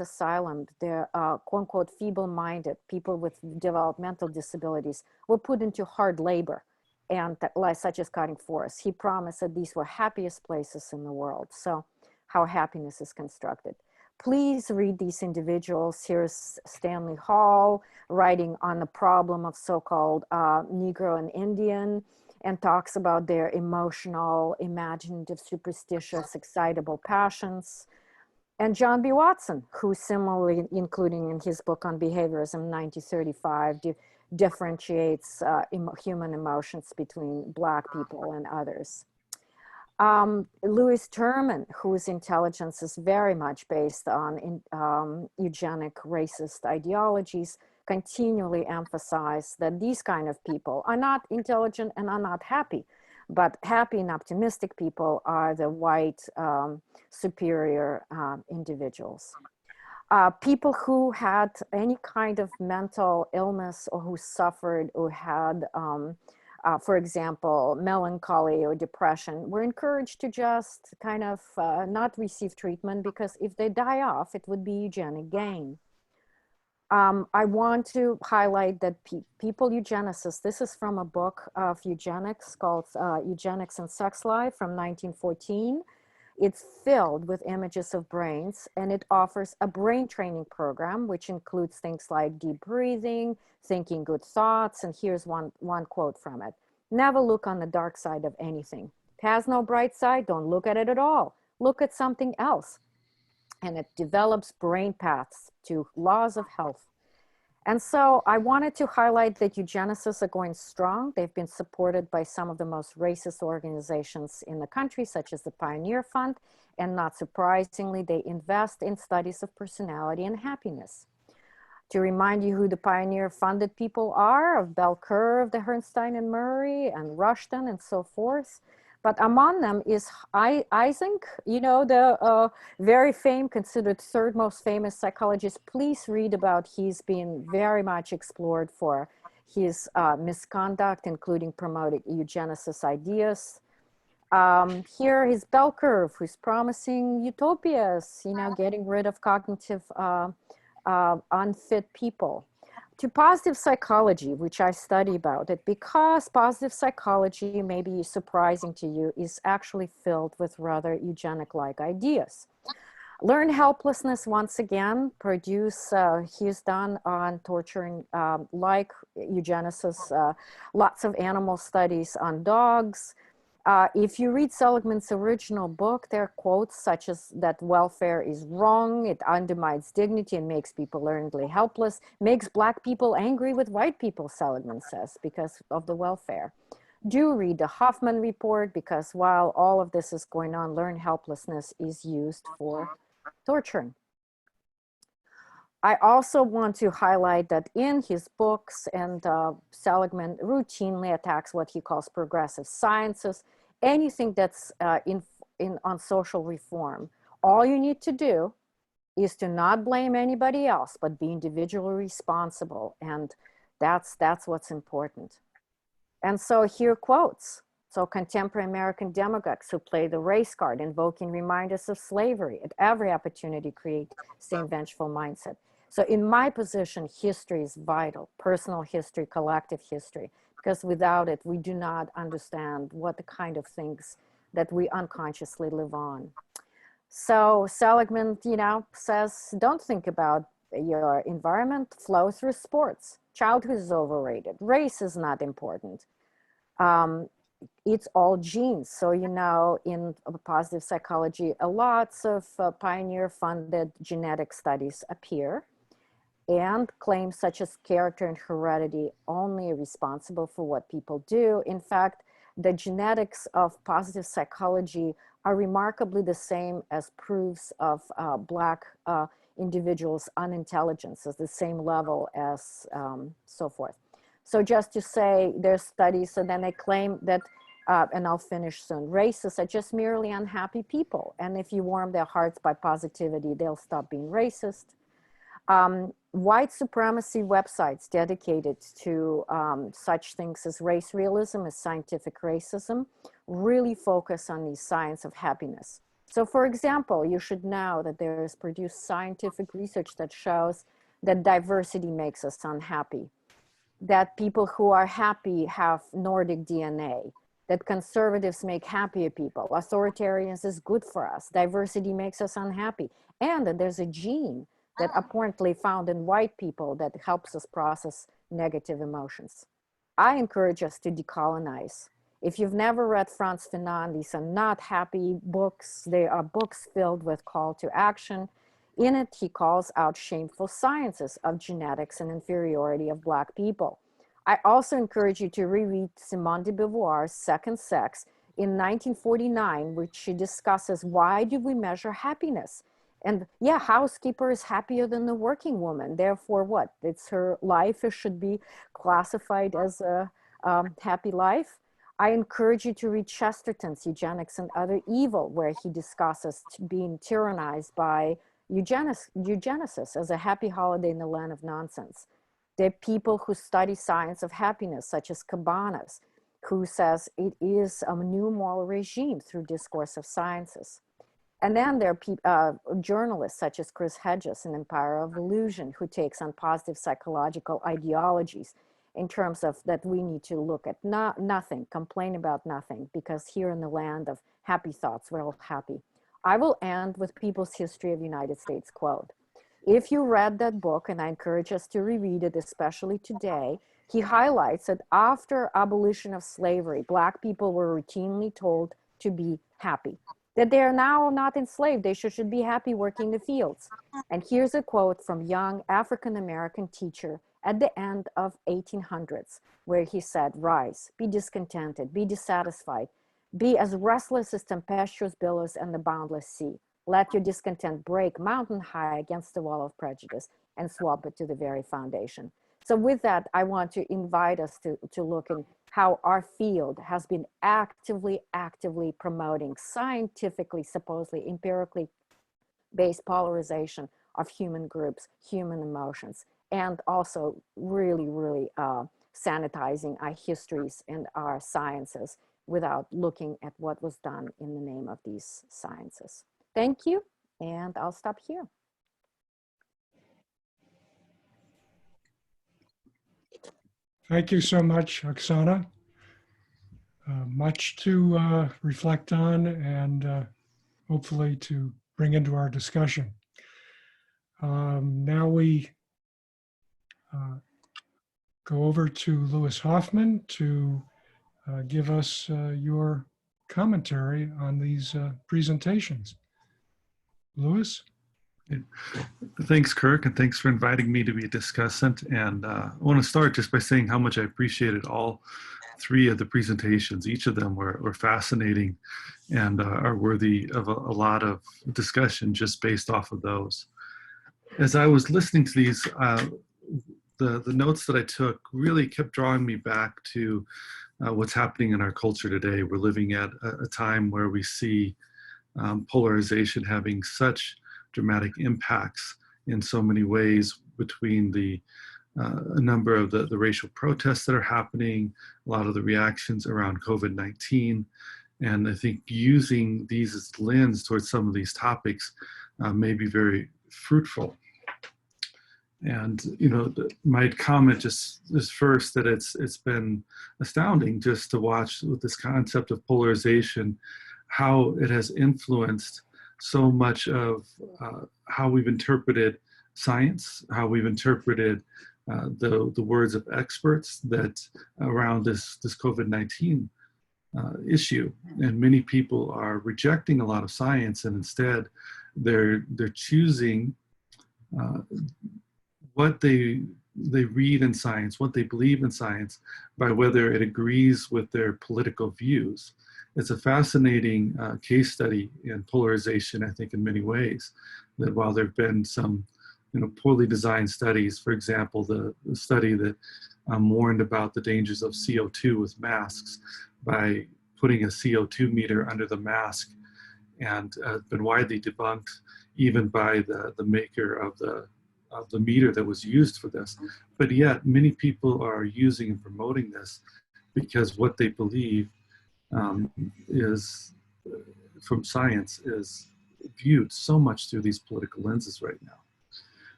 [SPEAKER 4] Asylum, the quote-unquote feeble-minded people with developmental disabilities were put into hard labor, and such as cutting forests. He promised that these were happiest places in the world. So how happiness is constructed. Please read these individuals. Here's Stanley Hall writing on the problem of so-called Negro and Indian, and talks about their emotional, imaginative, superstitious, excitable passions. And John B. Watson, who similarly, including in his book on behaviorism, 1935, differentiates human emotions between Black people and others. Louis Hoffman, whose intelligence is very much based on eugenic racist ideologies, continually emphasize that these kind of people are not intelligent and are not happy, but happy and optimistic people are the white superior individuals. People who had any kind of mental illness or who suffered or had, for example, melancholy or depression, were encouraged to just kind of not receive treatment, because if they die off, it would be eugenic gain. I want to highlight that people eugenicists, this is from a book of eugenics called Eugenics and Sex Life from 1914. It's filled with images of brains, and it offers a brain training program, which includes things like deep breathing, thinking good thoughts. And here's one quote from it. Never look on the dark side of anything. It has no bright side, don't look at it at all. Look at something else. And it develops brain paths to laws of health. And so I wanted to highlight that eugenicists are going strong. They've been supported by some of the most racist organizations in the country, such as the Pioneer Fund. And not surprisingly, they invest in studies of personality and happiness. To remind you who the Pioneer funded people are, of Bell Curve, the Herrnstein and Murray, and Rushton, and so forth. But among them is Eysenck, you know, the very considered third most famous psychologist. Please read about, he's been very much explored for his misconduct, including promoting eugenicist ideas. Here is Bell Curve, who's promising utopias, you know, getting rid of cognitive unfit people. To positive psychology, which I study about it, because positive psychology, may be surprising to you, is actually filled with rather eugenic-like ideas. Learned Helplessness, once again, he's done on torturing, like eugenicists, lots of animal studies on dogs. If you read Seligman's original book, there are quotes such as that welfare is wrong, it undermines dignity and makes people learnedly helpless, makes Black people angry with white people, Seligman says, because of the welfare. Do read the Hoffman report, because while all of this is going on, learned helplessness is used for torturing. I also want to highlight that in his books, and Seligman routinely attacks what he calls progressive sciences, anything that's on social reform. All you need to do is to not blame anybody else, but be individually responsible. And that's what's important. And so here are quotes. So contemporary American demagogues who play the race card, invoking reminders of slavery at every opportunity, create same vengeful mindset. So in my position, history is vital, personal history, collective history, because without it, we do not understand what the kind of things that we unconsciously live on. So Seligman, says, don't think about your environment, flow through sports. Childhood is overrated. Race is not important. It's all genes. So, in positive psychology, lots of pioneer-funded genetic studies appear, and claims such as character and heredity only are responsible for what people do. In fact, the genetics of positive psychology are remarkably the same as proofs of Black individuals' unintelligence, at the same level as so forth. So just to say, there's studies, and then they claim that, and I'll finish soon, racists are just merely unhappy people. And if you warm their hearts by positivity, they'll stop being racist. White supremacy websites dedicated to such things as race realism, as scientific racism, really focus on the science of happiness. So for example, you should know that there is produced scientific research that shows that diversity makes us unhappy, that people who are happy have Nordic DNA, that conservatives make happier people, authoritarians is good for us, diversity makes us unhappy, and that there's a gene that apparently found in white people that helps us process negative emotions. I encourage us to decolonize. If you've never read Frantz Fanon, these are not happy books. They are books filled with call to action. In it, he calls out shameful sciences of genetics and inferiority of Black people. I also encourage you to reread Simone de Beauvoir's Second Sex in 1949, which she discusses why do we measure happiness? And yeah, housekeeper is happier than the working woman. Therefore, what? It's her life. It should be classified as a happy life. I encourage you to read Chesterton's Eugenics and Other Evil, where he discusses being tyrannized by eugenicists as a happy holiday in the land of nonsense. There are people who study science of happiness, such as Cabanas, who says it is a new moral regime through discourse of sciences. And then there are journalists such as Chris Hedges in Empire of Illusion, who takes on positive psychological ideologies in terms of that we need to look at nothing, complain about nothing, because here in the land of happy thoughts, we're all happy. I will end with People's History of the United States quote. If you read that book, and I encourage us to reread it, especially today, he highlights that after abolition of slavery, Black people were routinely told to be happy, that they are now not enslaved, they should be happy working the fields. And here's a quote from young African-American teacher at the end of 1800s, where he said, rise, be discontented, be dissatisfied, be as restless as tempestuous billows and the boundless sea. Let your discontent break mountain high against the wall of prejudice and swamp it to the very foundation. So with that, I want to invite us to look in how our field has been actively promoting scientifically, supposedly empirically based polarization of human groups, human emotions, and also really sanitizing our histories and our sciences without looking at what was done in the name of these sciences. Thank you, and I'll stop here.
[SPEAKER 1] Thank you so much, Oksana. Much to reflect on and hopefully to bring into our discussion. Now we go over to Louis Hoffman to give us your commentary on these presentations. Louis?
[SPEAKER 2] Thanks, Kirk, and thanks for inviting me to be a discussant. And I want to start just by saying how much I appreciated all three of the presentations. Each of them were fascinating and are worthy of a lot of discussion just based off of those. As I was listening to these, the notes that I took really kept drawing me back to what's happening in our culture today. We're living at a time where we see polarization having such dramatic impacts in so many ways between a number of the racial protests that are happening, a lot of the reactions around COVID-19. And I think using these as lens towards some of these topics may be very fruitful. And my comment just is first that it's been astounding just to watch with this concept of polarization, how it has influenced so much of how we've interpreted science, how we've interpreted the words of experts that around this COVID-19 issue. And many people are rejecting a lot of science, and instead they're choosing what they read in science, what they believe in science, by whether it agrees with their political views. It's a fascinating case study in polarization, I think, in many ways, that while there have been some poorly designed studies, for example, the study that warned about the dangers of CO2 with masks by putting a CO2 meter under the mask, and been widely debunked even by the maker of the meter that was used for this. But yet many people are using and promoting this because what they believe is from science is viewed so much through these political lenses right now.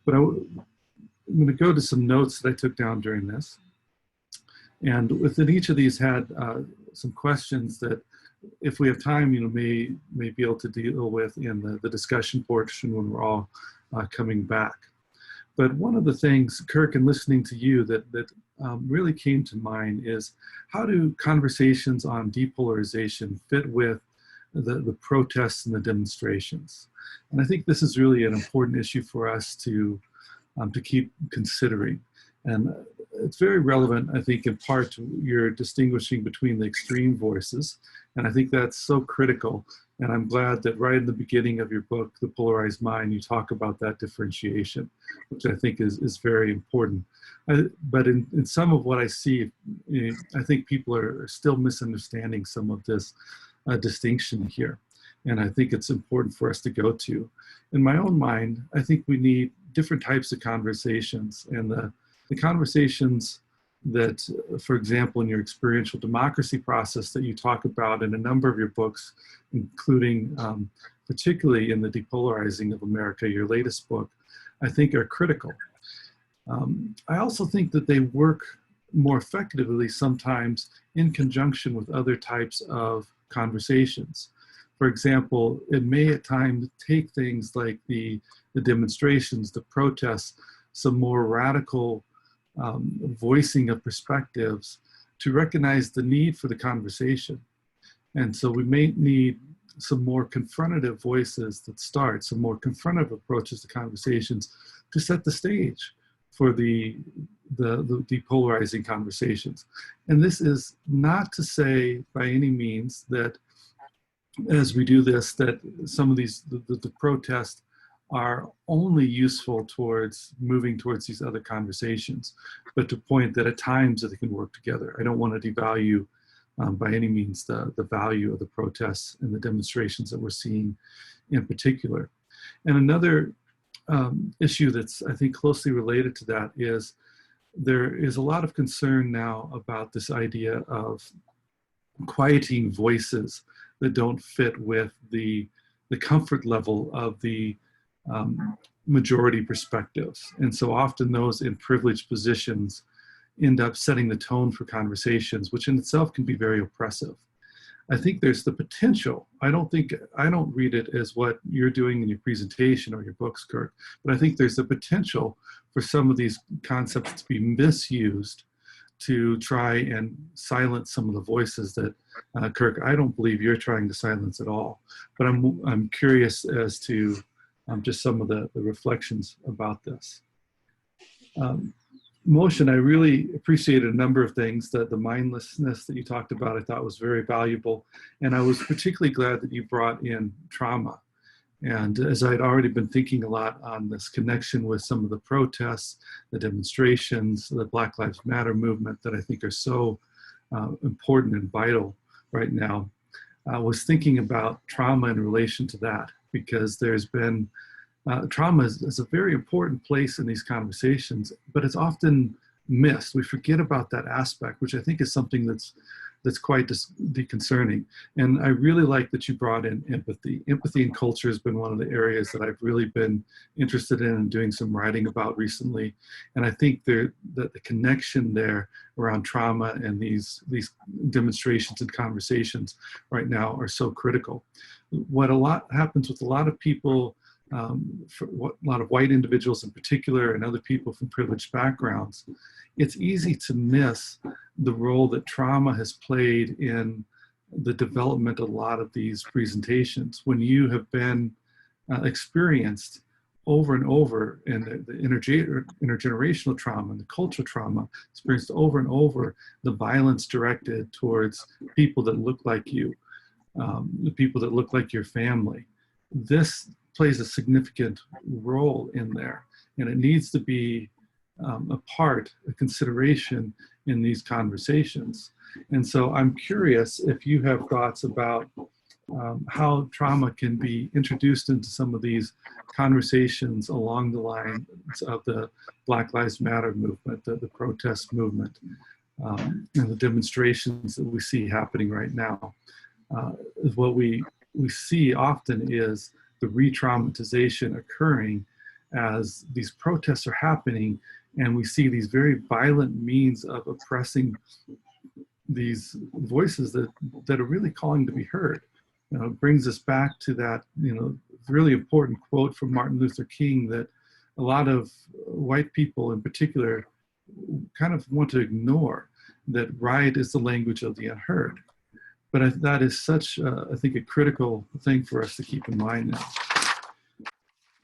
[SPEAKER 2] But I'm going to go to some notes that I took down during this. And within each of these had some questions that, if we have time, may be able to deal with in the discussion portion when we're all coming back. But one of the things, Kirk, in listening to you that really came to mind is, how do conversations on depolarization fit with the protests and the demonstrations? And I think this is really an important issue for us to keep considering. And it's very relevant, I think, in part to your distinguishing between the extreme voices. And I think that's so critical. And I'm glad that right in the beginning of your book, The Polarized Mind, you talk about that differentiation, which I think is very important. But in some of what I see, I think people are still misunderstanding some of this distinction here. And I think it's important for us to go to. In my own mind, I think we need different types of conversations. And the conversations that, for example, in your experiential democracy process that you talk about in a number of your books, including particularly in The Depolarizing of America, your latest book, I think are critical. I also think that they work more effectively sometimes in conjunction with other types of conversations. For example, it may at times take things like the demonstrations, the protests, some more radical voicing of perspectives to recognize the need for the conversation. And so we may need some more confrontative voices that start, some more confrontative approaches to conversations to set the stage for the depolarizing conversations. And this is not to say by any means that as we do this, that some of these, the protests are only useful towards moving towards these other conversations, but to point that at times that they can work together. I don't want to devalue by any means the value of the protests and the demonstrations that we're seeing in particular. And another issue that's, I think, closely related to that is there is a lot of concern now about this idea of quieting voices that don't fit with the comfort level of the majority perspectives. And so often those in privileged positions end up setting the tone for conversations, which in itself can be very oppressive. I think there's the potential. I don't read it as what you're doing in your presentation or your books, Kirk, but I think there's the potential for some of these concepts to be misused to try and silence some of the voices that, Kirk, I don't believe you're trying to silence at all. But I'm curious as to just some of the reflections about this. Mohsen, I really appreciated a number of things. The mindlessness that you talked about, I thought was very valuable. And I was particularly glad that you brought in trauma. And as I'd already been thinking a lot on this connection with some of the protests, the demonstrations, the Black Lives Matter movement that I think are so important and vital right now, I was thinking about trauma in relation to that, because there's been trauma is a very important place in these conversations, but it's often missed. We forget about that aspect, which I think is something that's quite disconcerting. And I really like that you brought in empathy. Empathy and culture has been one of the areas that I've really been interested in and doing some writing about recently. And I think that the connection there around trauma and these demonstrations and conversations right now are so critical. What happens with a lot of people, a lot of white individuals in particular, and other people from privileged backgrounds, it's easy to miss the role that trauma has played in the development of a lot of these presentations. When you have been experienced over and over in the intergenerational trauma and the cultural trauma, experienced over and over the violence directed towards people that look like you, the people that look like your family. This plays a significant role in there, and it needs to be a consideration in these conversations. And so I'm curious if you have thoughts about how trauma can be introduced into some of these conversations along the lines of the Black Lives Matter movement, the protest movement, and the demonstrations that we see happening right now. What we see often is the re-traumatization occurring as these protests are happening, and we see these very violent means of oppressing these voices that are really calling to be heard. It brings us back to that, really important quote from Martin Luther King that a lot of white people in particular kind of want to ignore, that right is the language of the unheard. But that is such, I think, a critical thing for us to keep in mind now.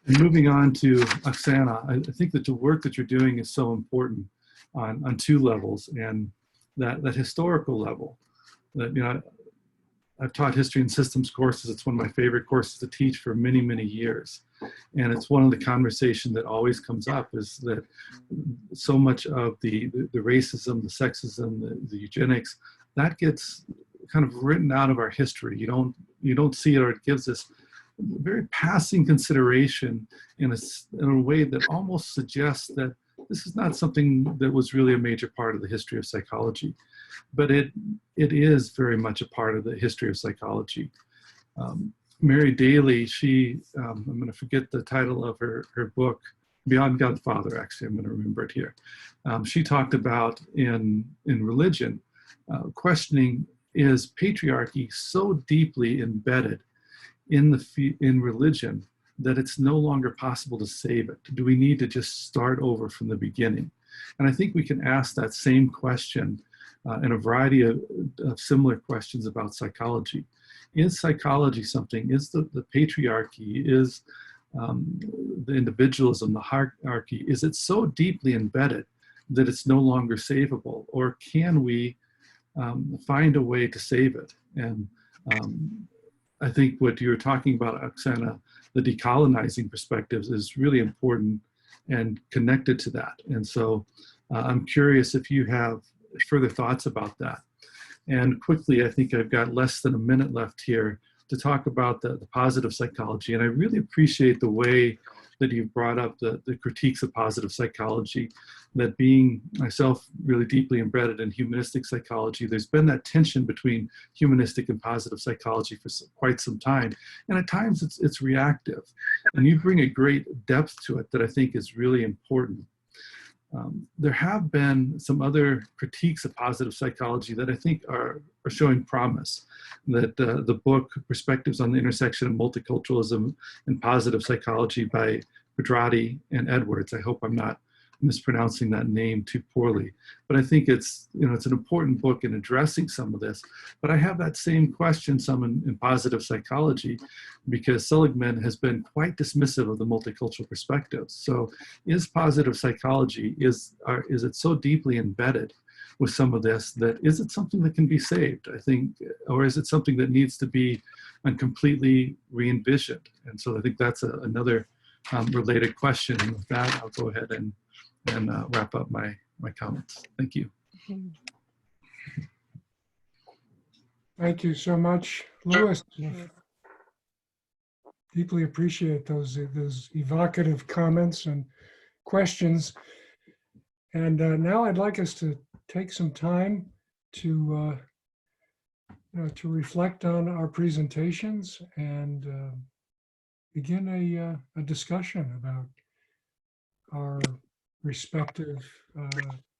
[SPEAKER 2] And moving on to Oksana, I think that the work that you're doing is so important on two levels, and that historical level. That I've taught history and systems courses. It's one of my favorite courses to teach for many, many years. And it's one of the conversations that always comes up, is that so much of the racism, the sexism, the eugenics, that gets kind of written out of our history. You don't see it, or it gives us very passing consideration in a way that almost suggests that this is not something that was really a major part of the history of psychology, but it is very much a part of the history of psychology. Mary Daly, I'm going to forget the title of her book, Beyond Godfather, actually, I'm going to remember it here. She talked about in religion, questioning, is patriarchy so deeply embedded in religion that it's no longer possible to save it? Do we need to just start over from the beginning? And I think we can ask that same question and a variety of similar questions about psychology. Is psychology something, is the patriarchy, is the individualism, the hierarchy, is it so deeply embedded that it's no longer savable? Or can we find a way to save it? And I think what you're talking about, Oksana, the decolonizing perspectives, is really important and connected to that. And so I'm curious if you have further thoughts about that. And quickly, I think I've got less than a minute left here to talk about the positive psychology. And I really appreciate the way that you've brought up the critiques of positive psychology, that being myself really deeply embedded in humanistic psychology, there's been that tension between humanistic and positive psychology for quite some time. And at times it's reactive. And you bring a great depth to it that I think is really important. There have been some other critiques of positive psychology that I think are showing promise. That the book, Perspectives on the Intersection of Multiculturalism and Positive Psychology by Pedrati and Edwards, I hope I'm not mispronouncing that name too poorly, but I think it's an important book in addressing some of this. But I have that same question some in positive psychology, because Seligman has been quite dismissive of the multicultural perspectives. So is positive psychology, is it so deeply embedded with some of this that is it something that can be saved, I think, or is it something that needs to be completely re-envisioned? And so I think that's another related question. And with that, I'll go ahead and wrap up my comments. Thank you.
[SPEAKER 1] Thank you so much, Louis. deeply appreciate those evocative comments and questions. And now I'd like us to take some time to to reflect on our presentations and begin a discussion about our respective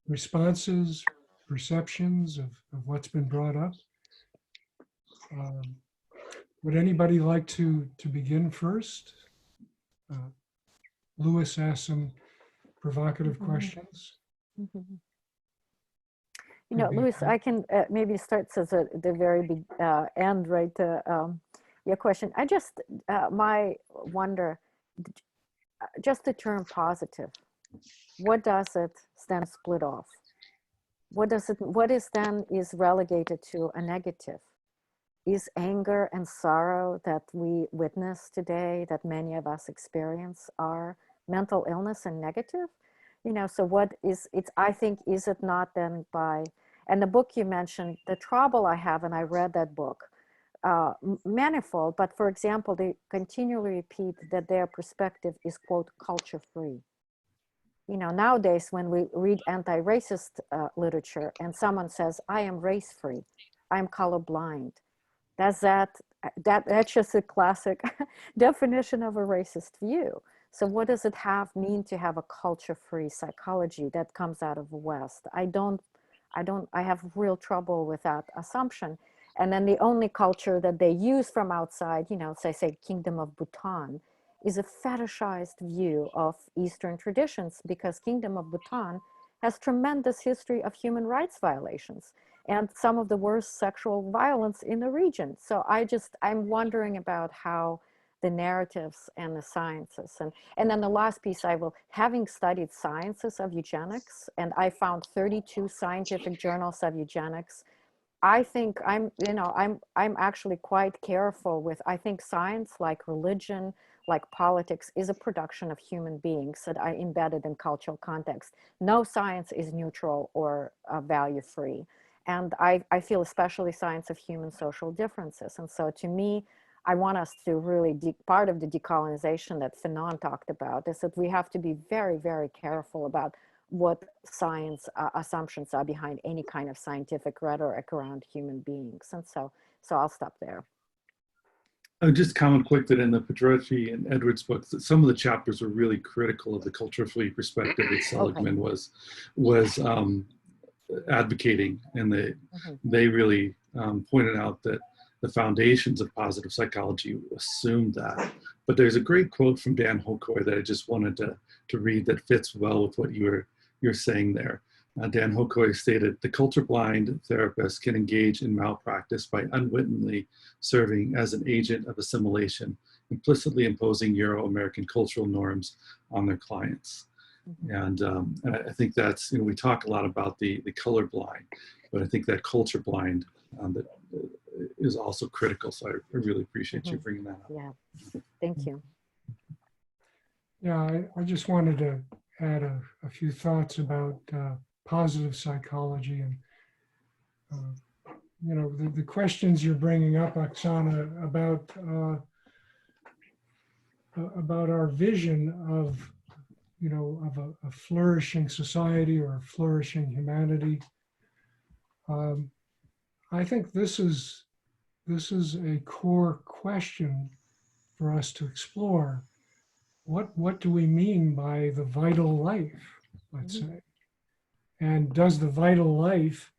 [SPEAKER 1] responses, perceptions of what's been brought up. Would anybody like to begin first? Louis asked some provocative questions.
[SPEAKER 4] You know, Louis, I can maybe start at the very big end, right? Your question. I just my wonder, just the term positive. What does it then split off? What does it? What is then is relegated to a negative? Is anger and sorrow that we witness today, that many of us experience, are mental illness and negative? You know, so what is it's, I think, is it not then by, and the book you mentioned, the trouble I have, and I read that book, manifold, but for example, they continually repeat that their perspective is, quote, culture free. You know, nowadays when we read anti-racist literature and someone says, I am race free, I'm colorblind, that's just a classic definition of a racist view. So what does it mean to have a culture-free psychology that comes out of the West? I have real trouble with that assumption. And then the only culture that they use from outside, you know, say Kingdom of Bhutan, is a fetishized view of Eastern traditions, because Kingdom of Bhutan has tremendous history of human rights violations and some of the worst sexual violence in the region. So I'm wondering about how the narratives and the sciences, and then the last piece having studied sciences of eugenics, and I found 32 scientific journals of eugenics. I think I'm actually quite careful with, I think science, like religion, like politics, is a production of human beings that are embedded in cultural context. No science is neutral or value free. And I feel especially science of human social differences. And so to me, I want us to really, part of the decolonization that Fanon talked about is that we have to be very, very careful about what science assumptions are behind any kind of scientific rhetoric around human beings. And so I'll stop there.
[SPEAKER 2] I would just comment quick that in the Pedrotti and Edwards books, that some of the chapters were really critical of the culturally perspective that Seligman was advocating, and they really pointed out that the foundations of positive psychology assumed that. But there's a great quote from Dan Hokoy that I just wanted to read that fits well with what you're saying there. Dan Hokoy stated, the culture blind therapist can engage in malpractice by unwittingly serving as an agent of assimilation, implicitly imposing Euro-American cultural norms on their clients. And I think that's, we talk a lot about the color blind, but I think that culture blind that is also critical. So I really appreciate you bringing that up.
[SPEAKER 4] Yeah, thank you.
[SPEAKER 1] Yeah, I just wanted to add a few thoughts about positive psychology and, the questions you're bringing up, Oksana, about our vision of, of a flourishing society or a flourishing humanity. I think this is a core question for us to explore. What do we mean by the vital life, let's say? And does the vital life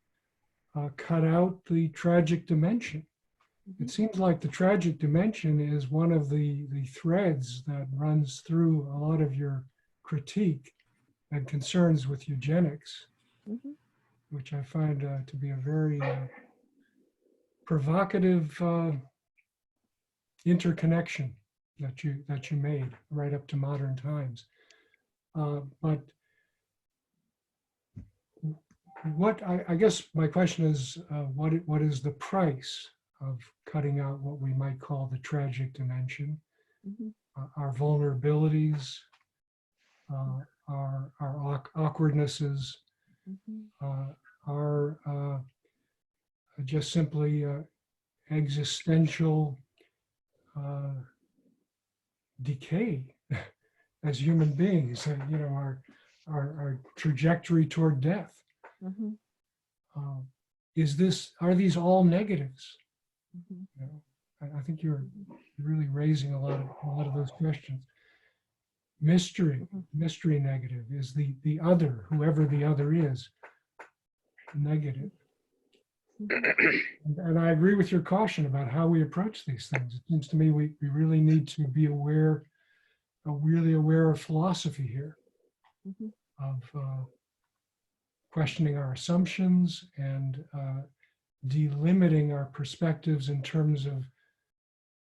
[SPEAKER 1] cut out the tragic dimension? It seems like the tragic dimension is one of the threads that runs through a lot of your critique and concerns with eugenics, which I find to be a very provocative interconnection that you made right up to modern times. But what I guess my question is, what is the price of cutting out what we might call the tragic dimension? Our vulnerabilities, our awkwardnesses, our just simply existential decay as human beings, you know, our trajectory toward death.
[SPEAKER 4] Mm-hmm.
[SPEAKER 1] Are these all negatives?
[SPEAKER 4] Mm-hmm.
[SPEAKER 1] You know, I think you're really raising a lot of those questions. Mystery negative. Is the other, whoever the other is, negative? And I agree with your caution about how we approach these things. It seems to me we really need to be really aware of philosophy here, of questioning our assumptions and delimiting our perspectives in terms of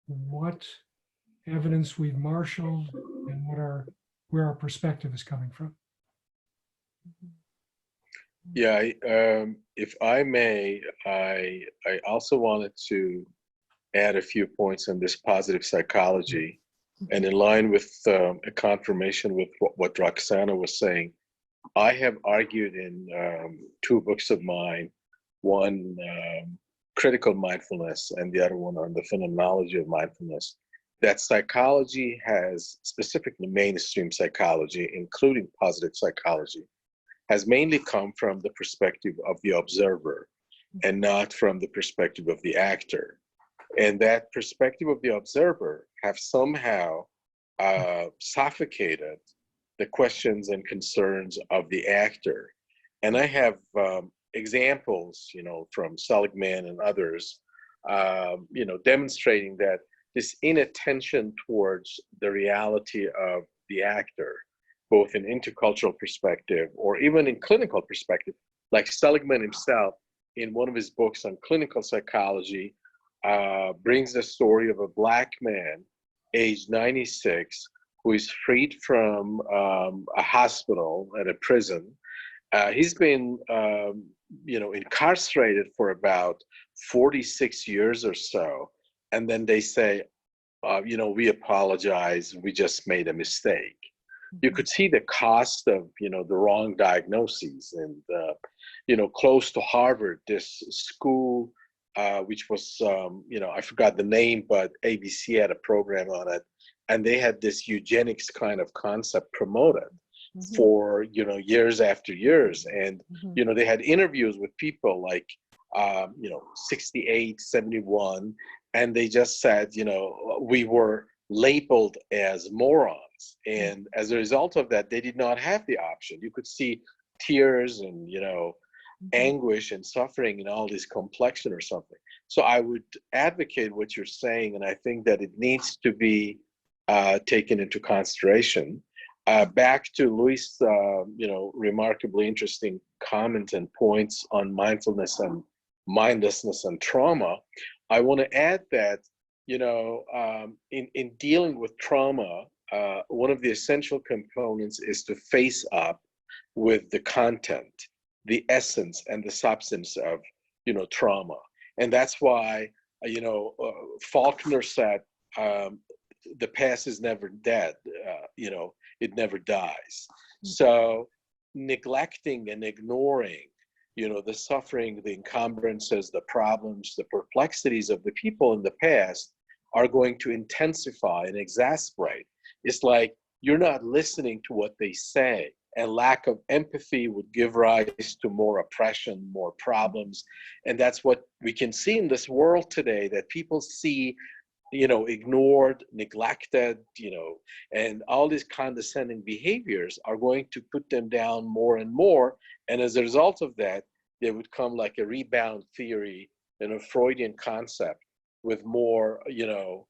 [SPEAKER 1] what evidence we've marshaled and where our perspective is coming from.
[SPEAKER 3] Yeah, if I may, I also wanted to add a few points on this positive psychology, and in line with a confirmation with what Oksana was saying. I have argued in two books of mine, one critical mindfulness and the other one on the phenomenology of mindfulness, that psychology has, specifically mainstream psychology, including positive psychology, has mainly come from the perspective of the observer and not from the perspective of the actor. And that perspective of the observer have somehow suffocated the questions and concerns of the actor. And I have examples, you know, from Seligman and others, you know, demonstrating that this inattention towards the reality of the actor, both in intercultural perspective or even in clinical perspective, like Seligman himself, in one of his books on clinical psychology, brings the story of a Black man, age 96, who is freed from a hospital and a prison. He's been, you know, incarcerated for about 46 years or so. And then they say, you know, we apologize, we just made a mistake. You could see the cost of, you know, the wrong diagnoses. And, you know, close to Harvard, this school, which was, you know, I forgot the name, but ABC had a program on it. And they had this eugenics kind of concept promoted for, you know, years after years. And, you know, they had interviews with people like, you know, 68, 71, and they just said, you know, we were labeled as morons. And as a result of that, they did not have the option. You could see tears and, you know, anguish and suffering and all this complexion or something. So I would advocate what you're saying, and I think that it needs to be taken into consideration. Back to Louis' you know, remarkably interesting comments and points on mindfulness and mindlessness and trauma. I want to add that, you know, in dealing with trauma, one of the essential components is to face up with the content, the essence and the substance of, you know, trauma. And that's why, you know, Faulkner said, the past is never dead, you know, it never dies. So neglecting and ignoring, you know, the suffering, the encumbrances, the problems, the perplexities of the people in the past are going to intensify and exasperate. It's like you're not listening to what they say, and lack of empathy would give rise to more oppression, more problems. And that's what we can see in this world today, that people see, you know, ignored, neglected, you know, and all these condescending behaviors are going to put them down more and more. And as a result of that, they would come like a rebound theory and a Freudian concept with more, you know,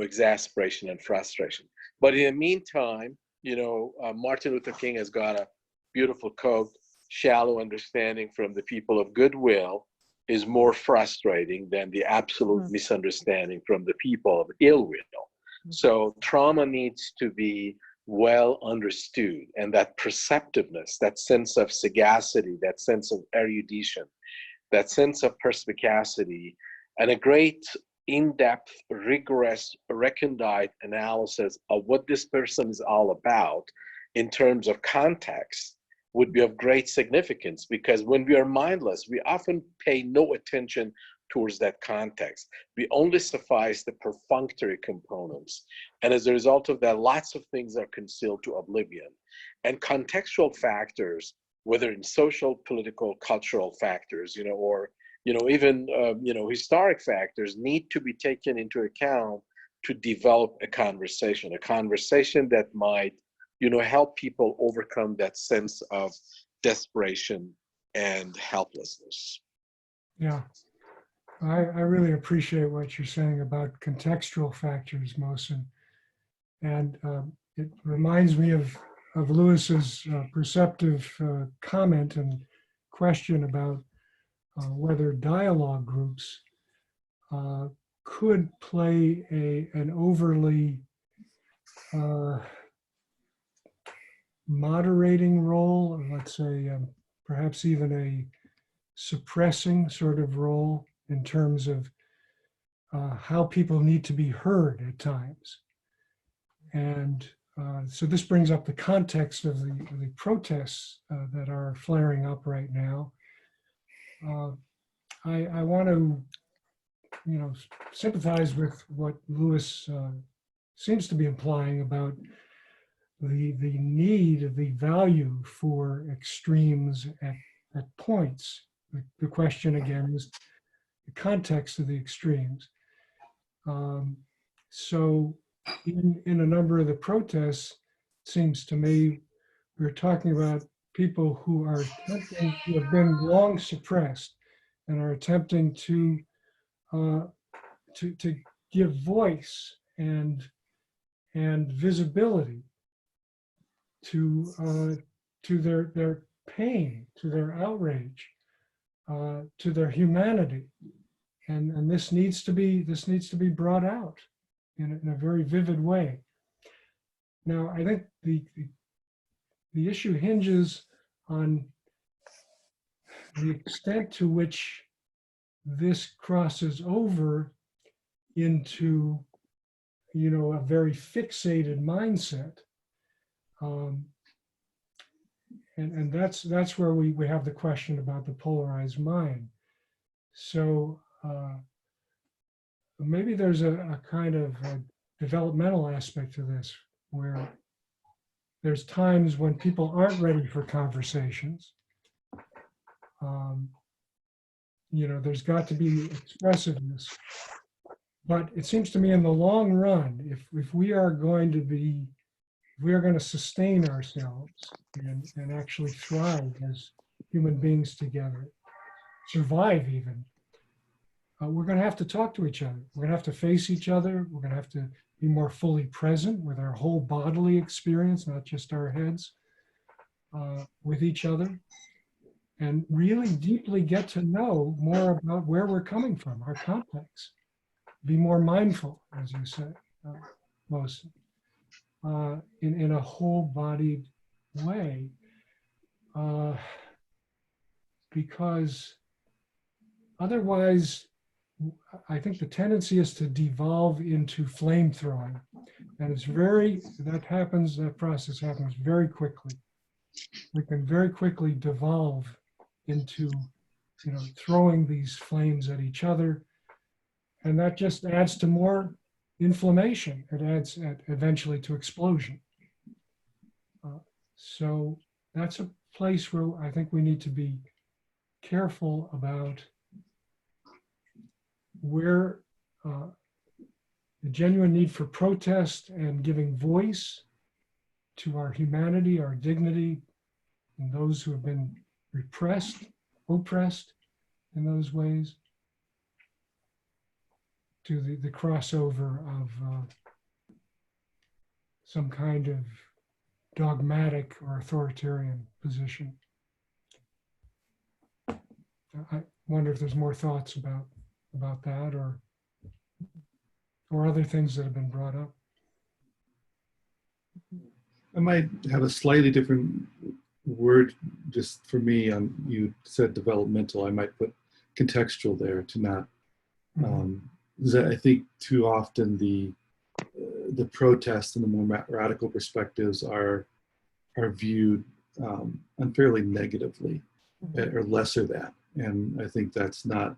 [SPEAKER 3] exasperation and frustration. But in the meantime, you know, Martin Luther King has got a beautiful quote: shallow understanding from the people of goodwill is more frustrating than the absolute misunderstanding from the people of ill will. So trauma needs to be well understood, and that perceptiveness, that sense of sagacity, that sense of erudition, that sense of perspicacity, and a great in-depth, rigorous, recondite analysis of what this person is all about in terms of context would be of great significance, because when we are mindless, we often pay no attention towards that context. We only suffice the perfunctory components. And as a result of that, lots of things are concealed to oblivion. And contextual factors, whether in social, political, cultural factors, or, even, historic factors, need to be taken into account to develop a conversation that might, help people overcome that sense of desperation and helplessness.
[SPEAKER 1] Yeah, I really appreciate what you're saying about contextual factors, Mohsen. And it reminds me of Louis's perceptive comment and question about whether dialogue groups could play an overly moderating role, or let's say perhaps even a suppressing sort of role in terms of how people need to be heard at times. And so this brings up the context of the protests that are flaring up right now. I want to, sympathize with what Louis seems to be implying about the need, the value for extremes at points. The question again is the context of the extremes. So in a number of the protests, it seems to me, we're talking about people who are attempting, who have been long suppressed and are attempting to give voice and visibility to their pain, to their outrage, to their humanity, and this needs to be brought out in a very vivid way. Now, I think the issue hinges on the extent to which this crosses over into, a very fixated mindset. And that's where we have the question about the polarized mind. So maybe there's a kind of a developmental aspect to this, where there's times when people aren't ready for conversations. There's got to be expressiveness. But it seems to me in the long run, if we are going to sustain ourselves and actually thrive as human beings together, survive even, we're going to have to talk to each other. We're going to have to face each other. We're going to have to be more fully present with our whole bodily experience, not just our heads, with each other, and really deeply get to know more about where we're coming from, our context. Be more mindful, as you said, Mohsen, in a whole-bodied way, because otherwise, I think the tendency is to devolve into flame throwing, and that process happens very quickly. We can very quickly devolve into, throwing these flames at each other, and that just adds to more inflammation. It adds eventually to explosion. So that's a place where I think we need to be careful about where the genuine need for protest and giving voice to our humanity, our dignity, and those who have been repressed, oppressed in those ways, to the crossover of some kind of dogmatic or authoritarian position. I wonder if there's more thoughts about that or other things that have been brought up.
[SPEAKER 2] I might have a slightly different word just for me. You said developmental. I might put contextual there to not. I think too often the protests and the more radical perspectives are viewed unfairly negatively or lesser than, and I think that's not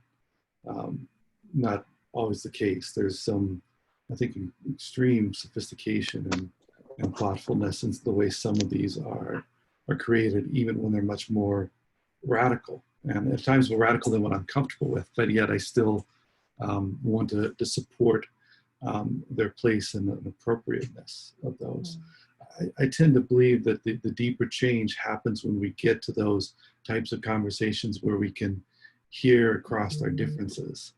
[SPEAKER 2] not always the case. There's some, I think, extreme sophistication and thoughtfulness in the way some of these are created, even when they're much more radical. And at times more radical than what I'm comfortable with, but yet I still want to support their place and the appropriateness of those. I tend to believe that the deeper change happens when we get to those types of conversations where we can hear across our differences.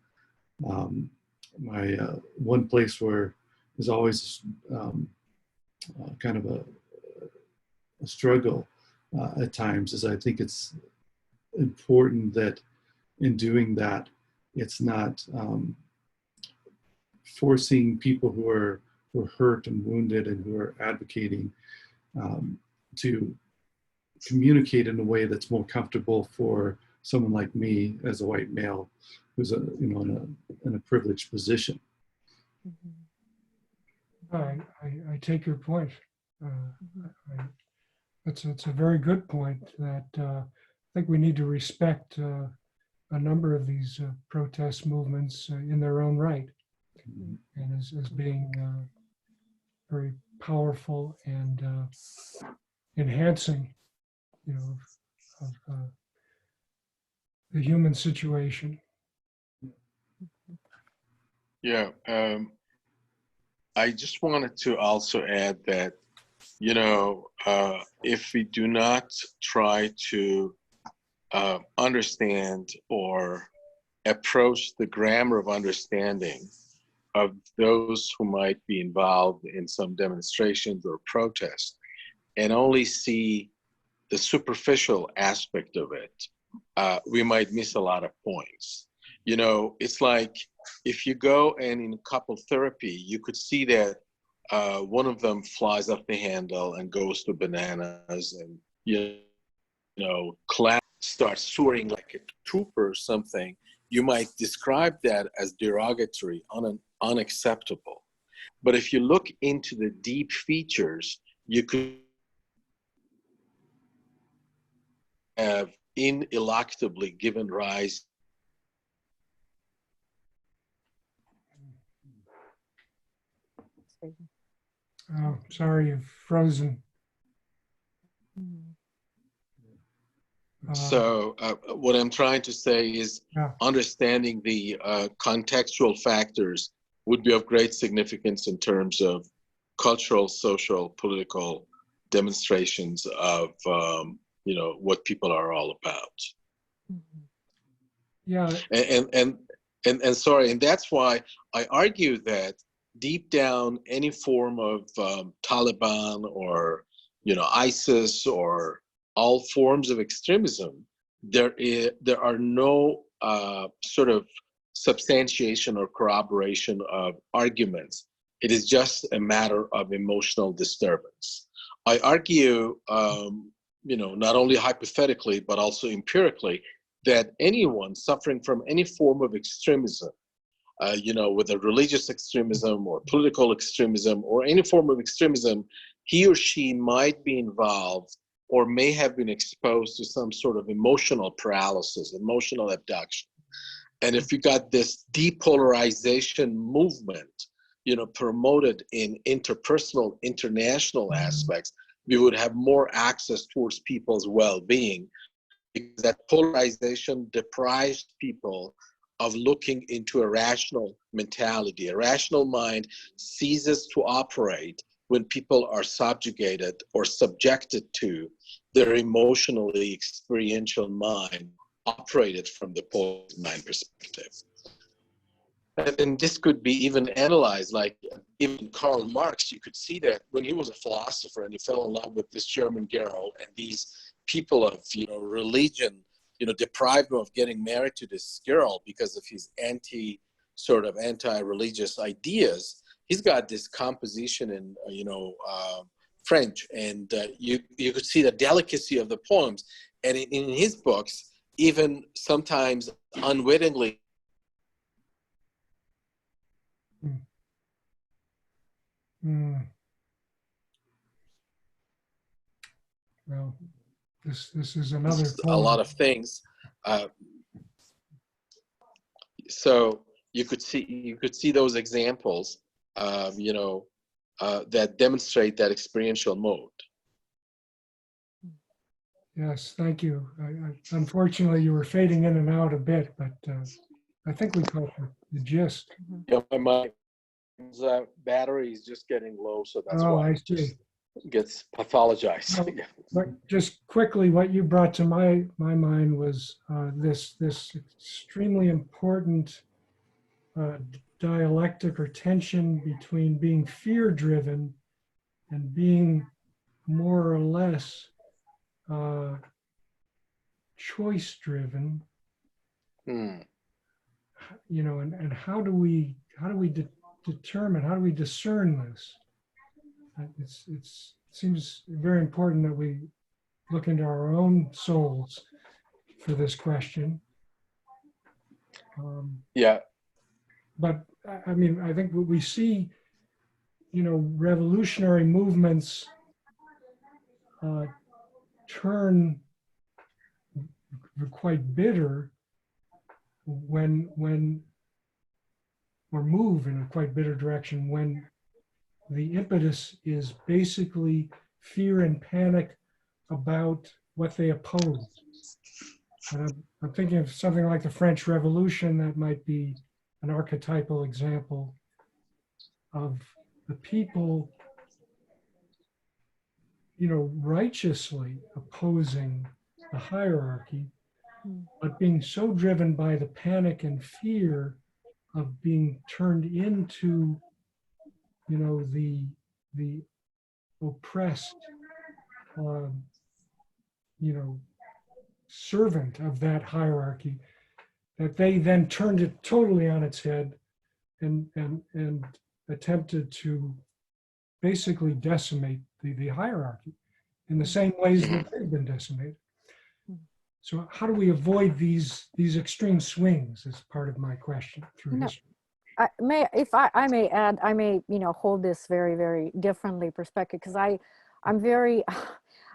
[SPEAKER 2] One place where there's always kind of a struggle at times is I think it's important that in doing that, it's not forcing people who are hurt and wounded and who are advocating to communicate in a way that's more comfortable for someone like me as a white male who's in a privileged position.
[SPEAKER 1] I take your point. It's a very good point that I think we need to respect a number of these protest movements in their own right, and as being very powerful and enhancing, of the human situation.
[SPEAKER 5] Yeah, I just wanted to also add that, if we do not try to understand or approach the grammar of understanding of those who might be involved in some demonstrations or protests, and only see the superficial aspect of it, we might miss a lot of points. It's like if you go and in couple therapy, you could see that one of them flies off the handle and goes to bananas, and class starts soaring like a trooper or something. You might describe that as derogatory, unacceptable. But if you look into the deep features, you could have ineluctably given rise.
[SPEAKER 1] Oh, sorry, you've frozen.
[SPEAKER 5] So what I'm trying to say is understanding the contextual factors would be of great significance in terms of cultural, social, political demonstrations of what people are all about.
[SPEAKER 1] Yeah.
[SPEAKER 5] And sorry, and that's why I argue that deep down, any form of Taliban or ISIS or all forms of extremism, there are no sort of substantiation or corroboration of arguments. It is just a matter of emotional disturbance. I argue, not only hypothetically, but also empirically, that anyone suffering from any form of extremism, whether religious extremism or political extremism or any form of extremism, he or she might be involved or may have been exposed to some sort of emotional paralysis, emotional abduction. And if you got this depolarization movement, promoted in interpersonal, international aspects, we would have more access towards people's well-being, because that polarization deprives people of looking into a rational mentality. A rational mind ceases to operate when people are subjugated or subjected to their emotionally experiential mind operated from the polarized mind perspective. And this could be even analyzed, like even Karl Marx, you could see that when he was a philosopher and he fell in love with this German girl, and these people of religion deprived him of getting married to this girl because of his anti-religious ideas. He's got this composition in French, and you could see the delicacy of the poems. And in his books, even sometimes unwittingly.
[SPEAKER 1] Well, this is another
[SPEAKER 5] a lot of things. So you could see those examples, that demonstrate that experiential mode.
[SPEAKER 1] Yes, thank you. Unfortunately, you were fading in and out a bit, but I think we caught the gist.
[SPEAKER 5] Yeah, my battery is just getting low, so that's
[SPEAKER 1] Oh,
[SPEAKER 5] why
[SPEAKER 1] I
[SPEAKER 5] it
[SPEAKER 1] see.
[SPEAKER 5] just gets pathologized.
[SPEAKER 1] Well, but just quickly, what you brought to my mind was this extremely important dialectic or tension between being fear-driven and being more or less choice-driven. You know, and how do we determine, how do we discern this? It seems very important that we look into our own souls for this question.
[SPEAKER 5] Yeah.
[SPEAKER 1] But I mean, I think what we see, you know, revolutionary movements turn quite bitter when or move in a quite bitter direction when the impetus is basically fear and panic about what they oppose. And I'm thinking of something like the French Revolution. That might be an archetypal example of the people, you know, righteously opposing the hierarchy, but being so driven by the panic and fear of being turned into, you know, the oppressed, you know, servant of that hierarchy, that they then turned it totally on its head and attempted to basically decimate the hierarchy in the same ways that they've been decimated. So how do we avoid these extreme swings is part of my question through history.
[SPEAKER 4] If I may add, I may, you know, hold this very, very differently perspective, because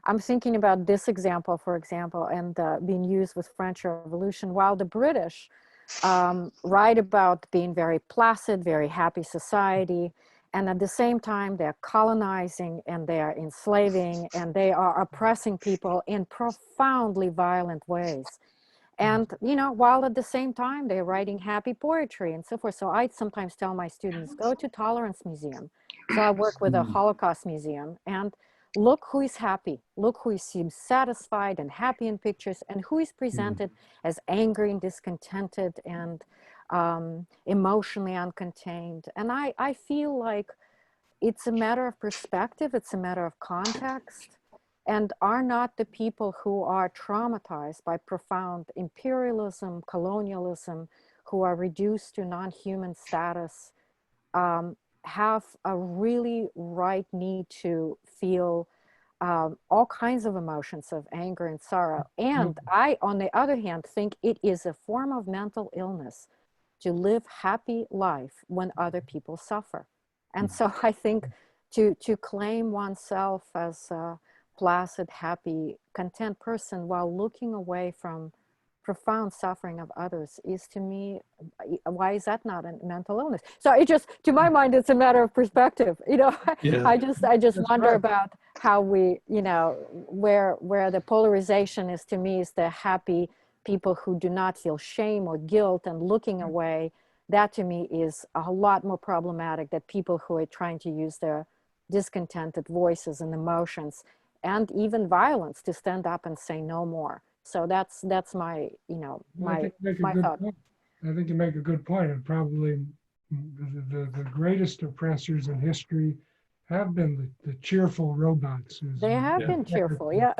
[SPEAKER 4] I'm thinking about this example, for example, and being used with French Revolution, while the British write about being very placid, very happy society, and at the same time they're colonizing and they are enslaving and they are oppressing people in profoundly violent ways. And, you know, while at the same time they're writing happy poetry and so forth. So I sometimes tell my students, go to Tolerance Museum. So I work with a Holocaust museum, and look who is happy. Look who seems satisfied and happy in pictures, and who is presented as angry and discontented and emotionally uncontained. And I feel like it's a matter of perspective, it's a matter of context. And are not the people who are traumatized by profound imperialism, colonialism, who are reduced to non-human status, have a really right need to feel all kinds of emotions of anger and sorrow. And I, on the other hand, think it is a form of mental illness to live happy life when other people suffer. And so I think to claim oneself as a placid, happy, content person while looking away from profound suffering of others is, to me, why is that not a mental illness? So it just, to my mind, it's a matter of perspective. You know, I just wonder about how we, you know, where the polarization is, to me, is the happy people who do not feel shame or guilt and looking away. That to me is a lot more problematic than people who are trying to use their discontented voices and emotions and even violence to stand up and say no more. So that's my, you know, my thought.
[SPEAKER 1] I think you make a good point, and probably the greatest oppressors in history have been the cheerful robots.
[SPEAKER 4] They have been cheerful, yeah.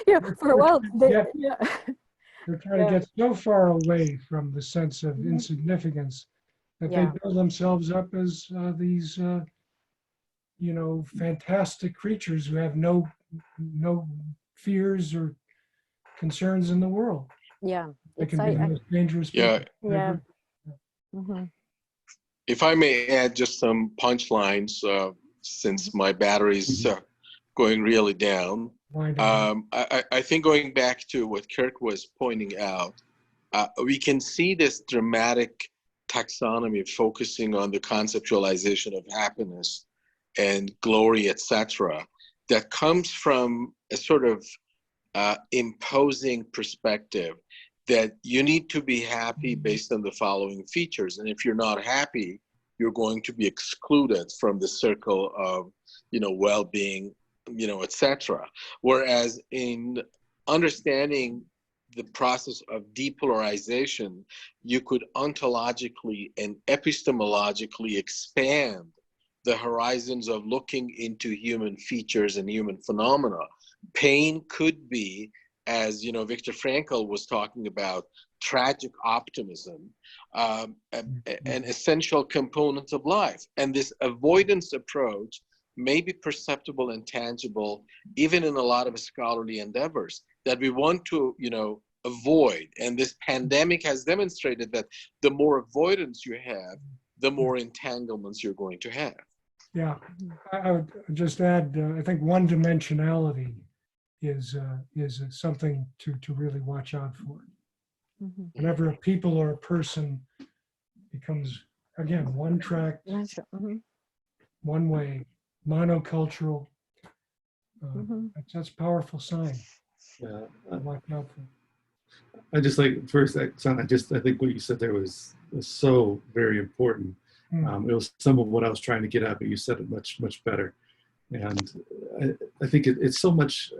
[SPEAKER 4] Yeah, for a while,
[SPEAKER 1] they're trying to get so far away from the sense of insignificance that they build themselves up as these, you know, fantastic creatures who have no fears or concerns in the world.
[SPEAKER 4] Yeah,
[SPEAKER 1] They can be the most dangerous people.
[SPEAKER 4] Yeah.
[SPEAKER 5] If I may add just some punchlines, since my battery's going really down. I think going back to what Kirk was pointing out, we can see this dramatic taxonomy focusing on the conceptualization of happiness and glory, etc., that comes from a sort of imposing perspective that you need to be happy based on the following features. And if you're not happy, you're going to be excluded from the circle of, well-being, etc. Whereas in understanding the process of depolarization, you could ontologically and epistemologically expand the horizons of looking into human features and human phenomena. Pain could be, as Viktor Frankl was talking about, tragic optimism, an essential component of life. And this avoidance approach may be perceptible and tangible, even in a lot of scholarly endeavors that we want to, avoid. And this pandemic has demonstrated that the more avoidance you have, the more entanglements you're going to have.
[SPEAKER 1] Yeah, I would just add, I think one-dimensionality is something to really watch out for. Whenever a people or a person becomes, again, one track, one way, monocultural, that's a powerful sign.
[SPEAKER 2] Yeah.
[SPEAKER 1] Watch out for.
[SPEAKER 2] I just like, first, Oksana, I think what you said there was so very important. It was some of what I was trying to get at, but you said it much, much better. And I think it's so much,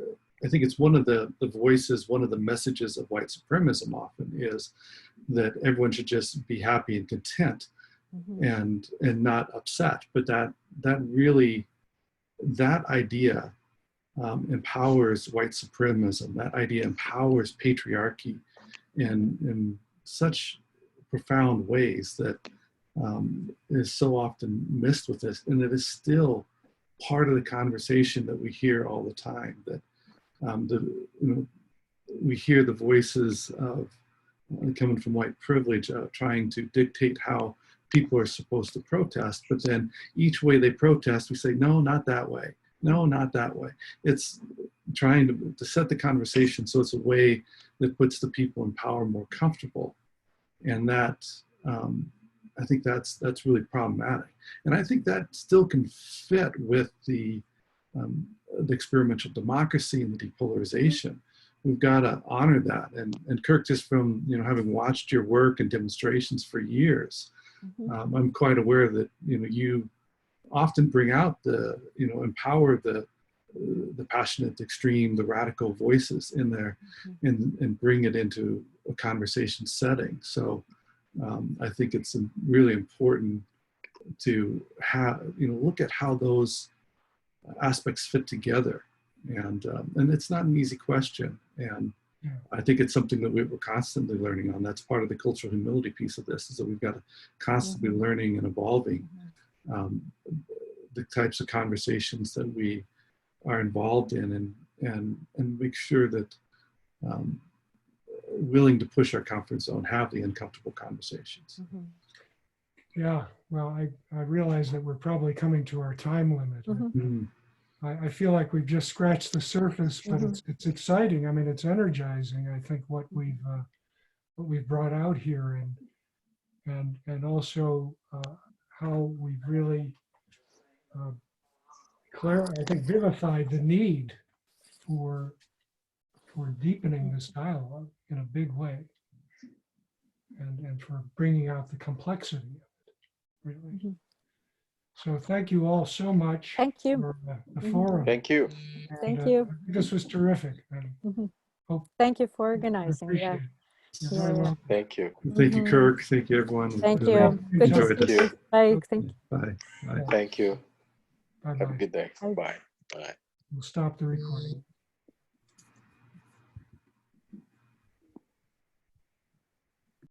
[SPEAKER 2] I think it's one of the voices, one of the messages of white supremacism often is that everyone should just be happy and content and not upset. But that idea empowers white supremacism. That idea empowers patriarchy in such profound ways that is so often missed with this, and it is still part of the conversation that we hear all the time. That we hear the voices of coming from white privilege trying to dictate how people are supposed to protest, but then each way they protest, we say, no, not that way. No, not that way. It's trying to set the conversation so it's a way that puts the people in power more comfortable, and that. I think that's really problematic, and I think that still can fit with the experimental democracy and the depolarization. We've got to honor that, and Kirk, just from having watched your work and demonstrations for years, I'm quite aware that you often bring out the empower the passionate, extreme, the radical voices in there, and bring it into a conversation setting. So. I think it's really important to look at how those aspects fit together, and it's not an easy question, and I think it's something that we're constantly learning on. That's part of the cultural humility piece of this, is that we've got to constantly learning and evolving the types of conversations that we are involved in, and make sure that willing to push our comfort zone, have the uncomfortable conversations.
[SPEAKER 1] Yeah, well, I realize that we're probably coming to our time limit. I feel like we've just scratched the surface, but it's exciting. I mean, it's energizing. I think what we've brought out here, and also how we've really I think vivified the need for deepening this dialogue in a big way, and for bringing out the complexity of it, really. So thank you all so much.
[SPEAKER 4] Thank you.
[SPEAKER 1] For the forum.
[SPEAKER 5] Thank you.
[SPEAKER 4] Thank you.
[SPEAKER 1] This was terrific.
[SPEAKER 4] Thank you for organizing.
[SPEAKER 1] Appreciate it. You're very
[SPEAKER 4] Yeah.
[SPEAKER 1] welcome.
[SPEAKER 5] Thank you.
[SPEAKER 2] Thank you, Kirk. Thank you, everyone.
[SPEAKER 4] Thank
[SPEAKER 2] Really
[SPEAKER 4] you. Good to
[SPEAKER 2] enjoyed
[SPEAKER 4] see
[SPEAKER 2] this.
[SPEAKER 4] you. Bye. Thank you.
[SPEAKER 2] Bye. Bye.
[SPEAKER 5] Thank you.
[SPEAKER 1] Bye-bye.
[SPEAKER 5] Have a good day.
[SPEAKER 4] Bye.
[SPEAKER 5] Bye. Bye.
[SPEAKER 1] We'll stop the recording.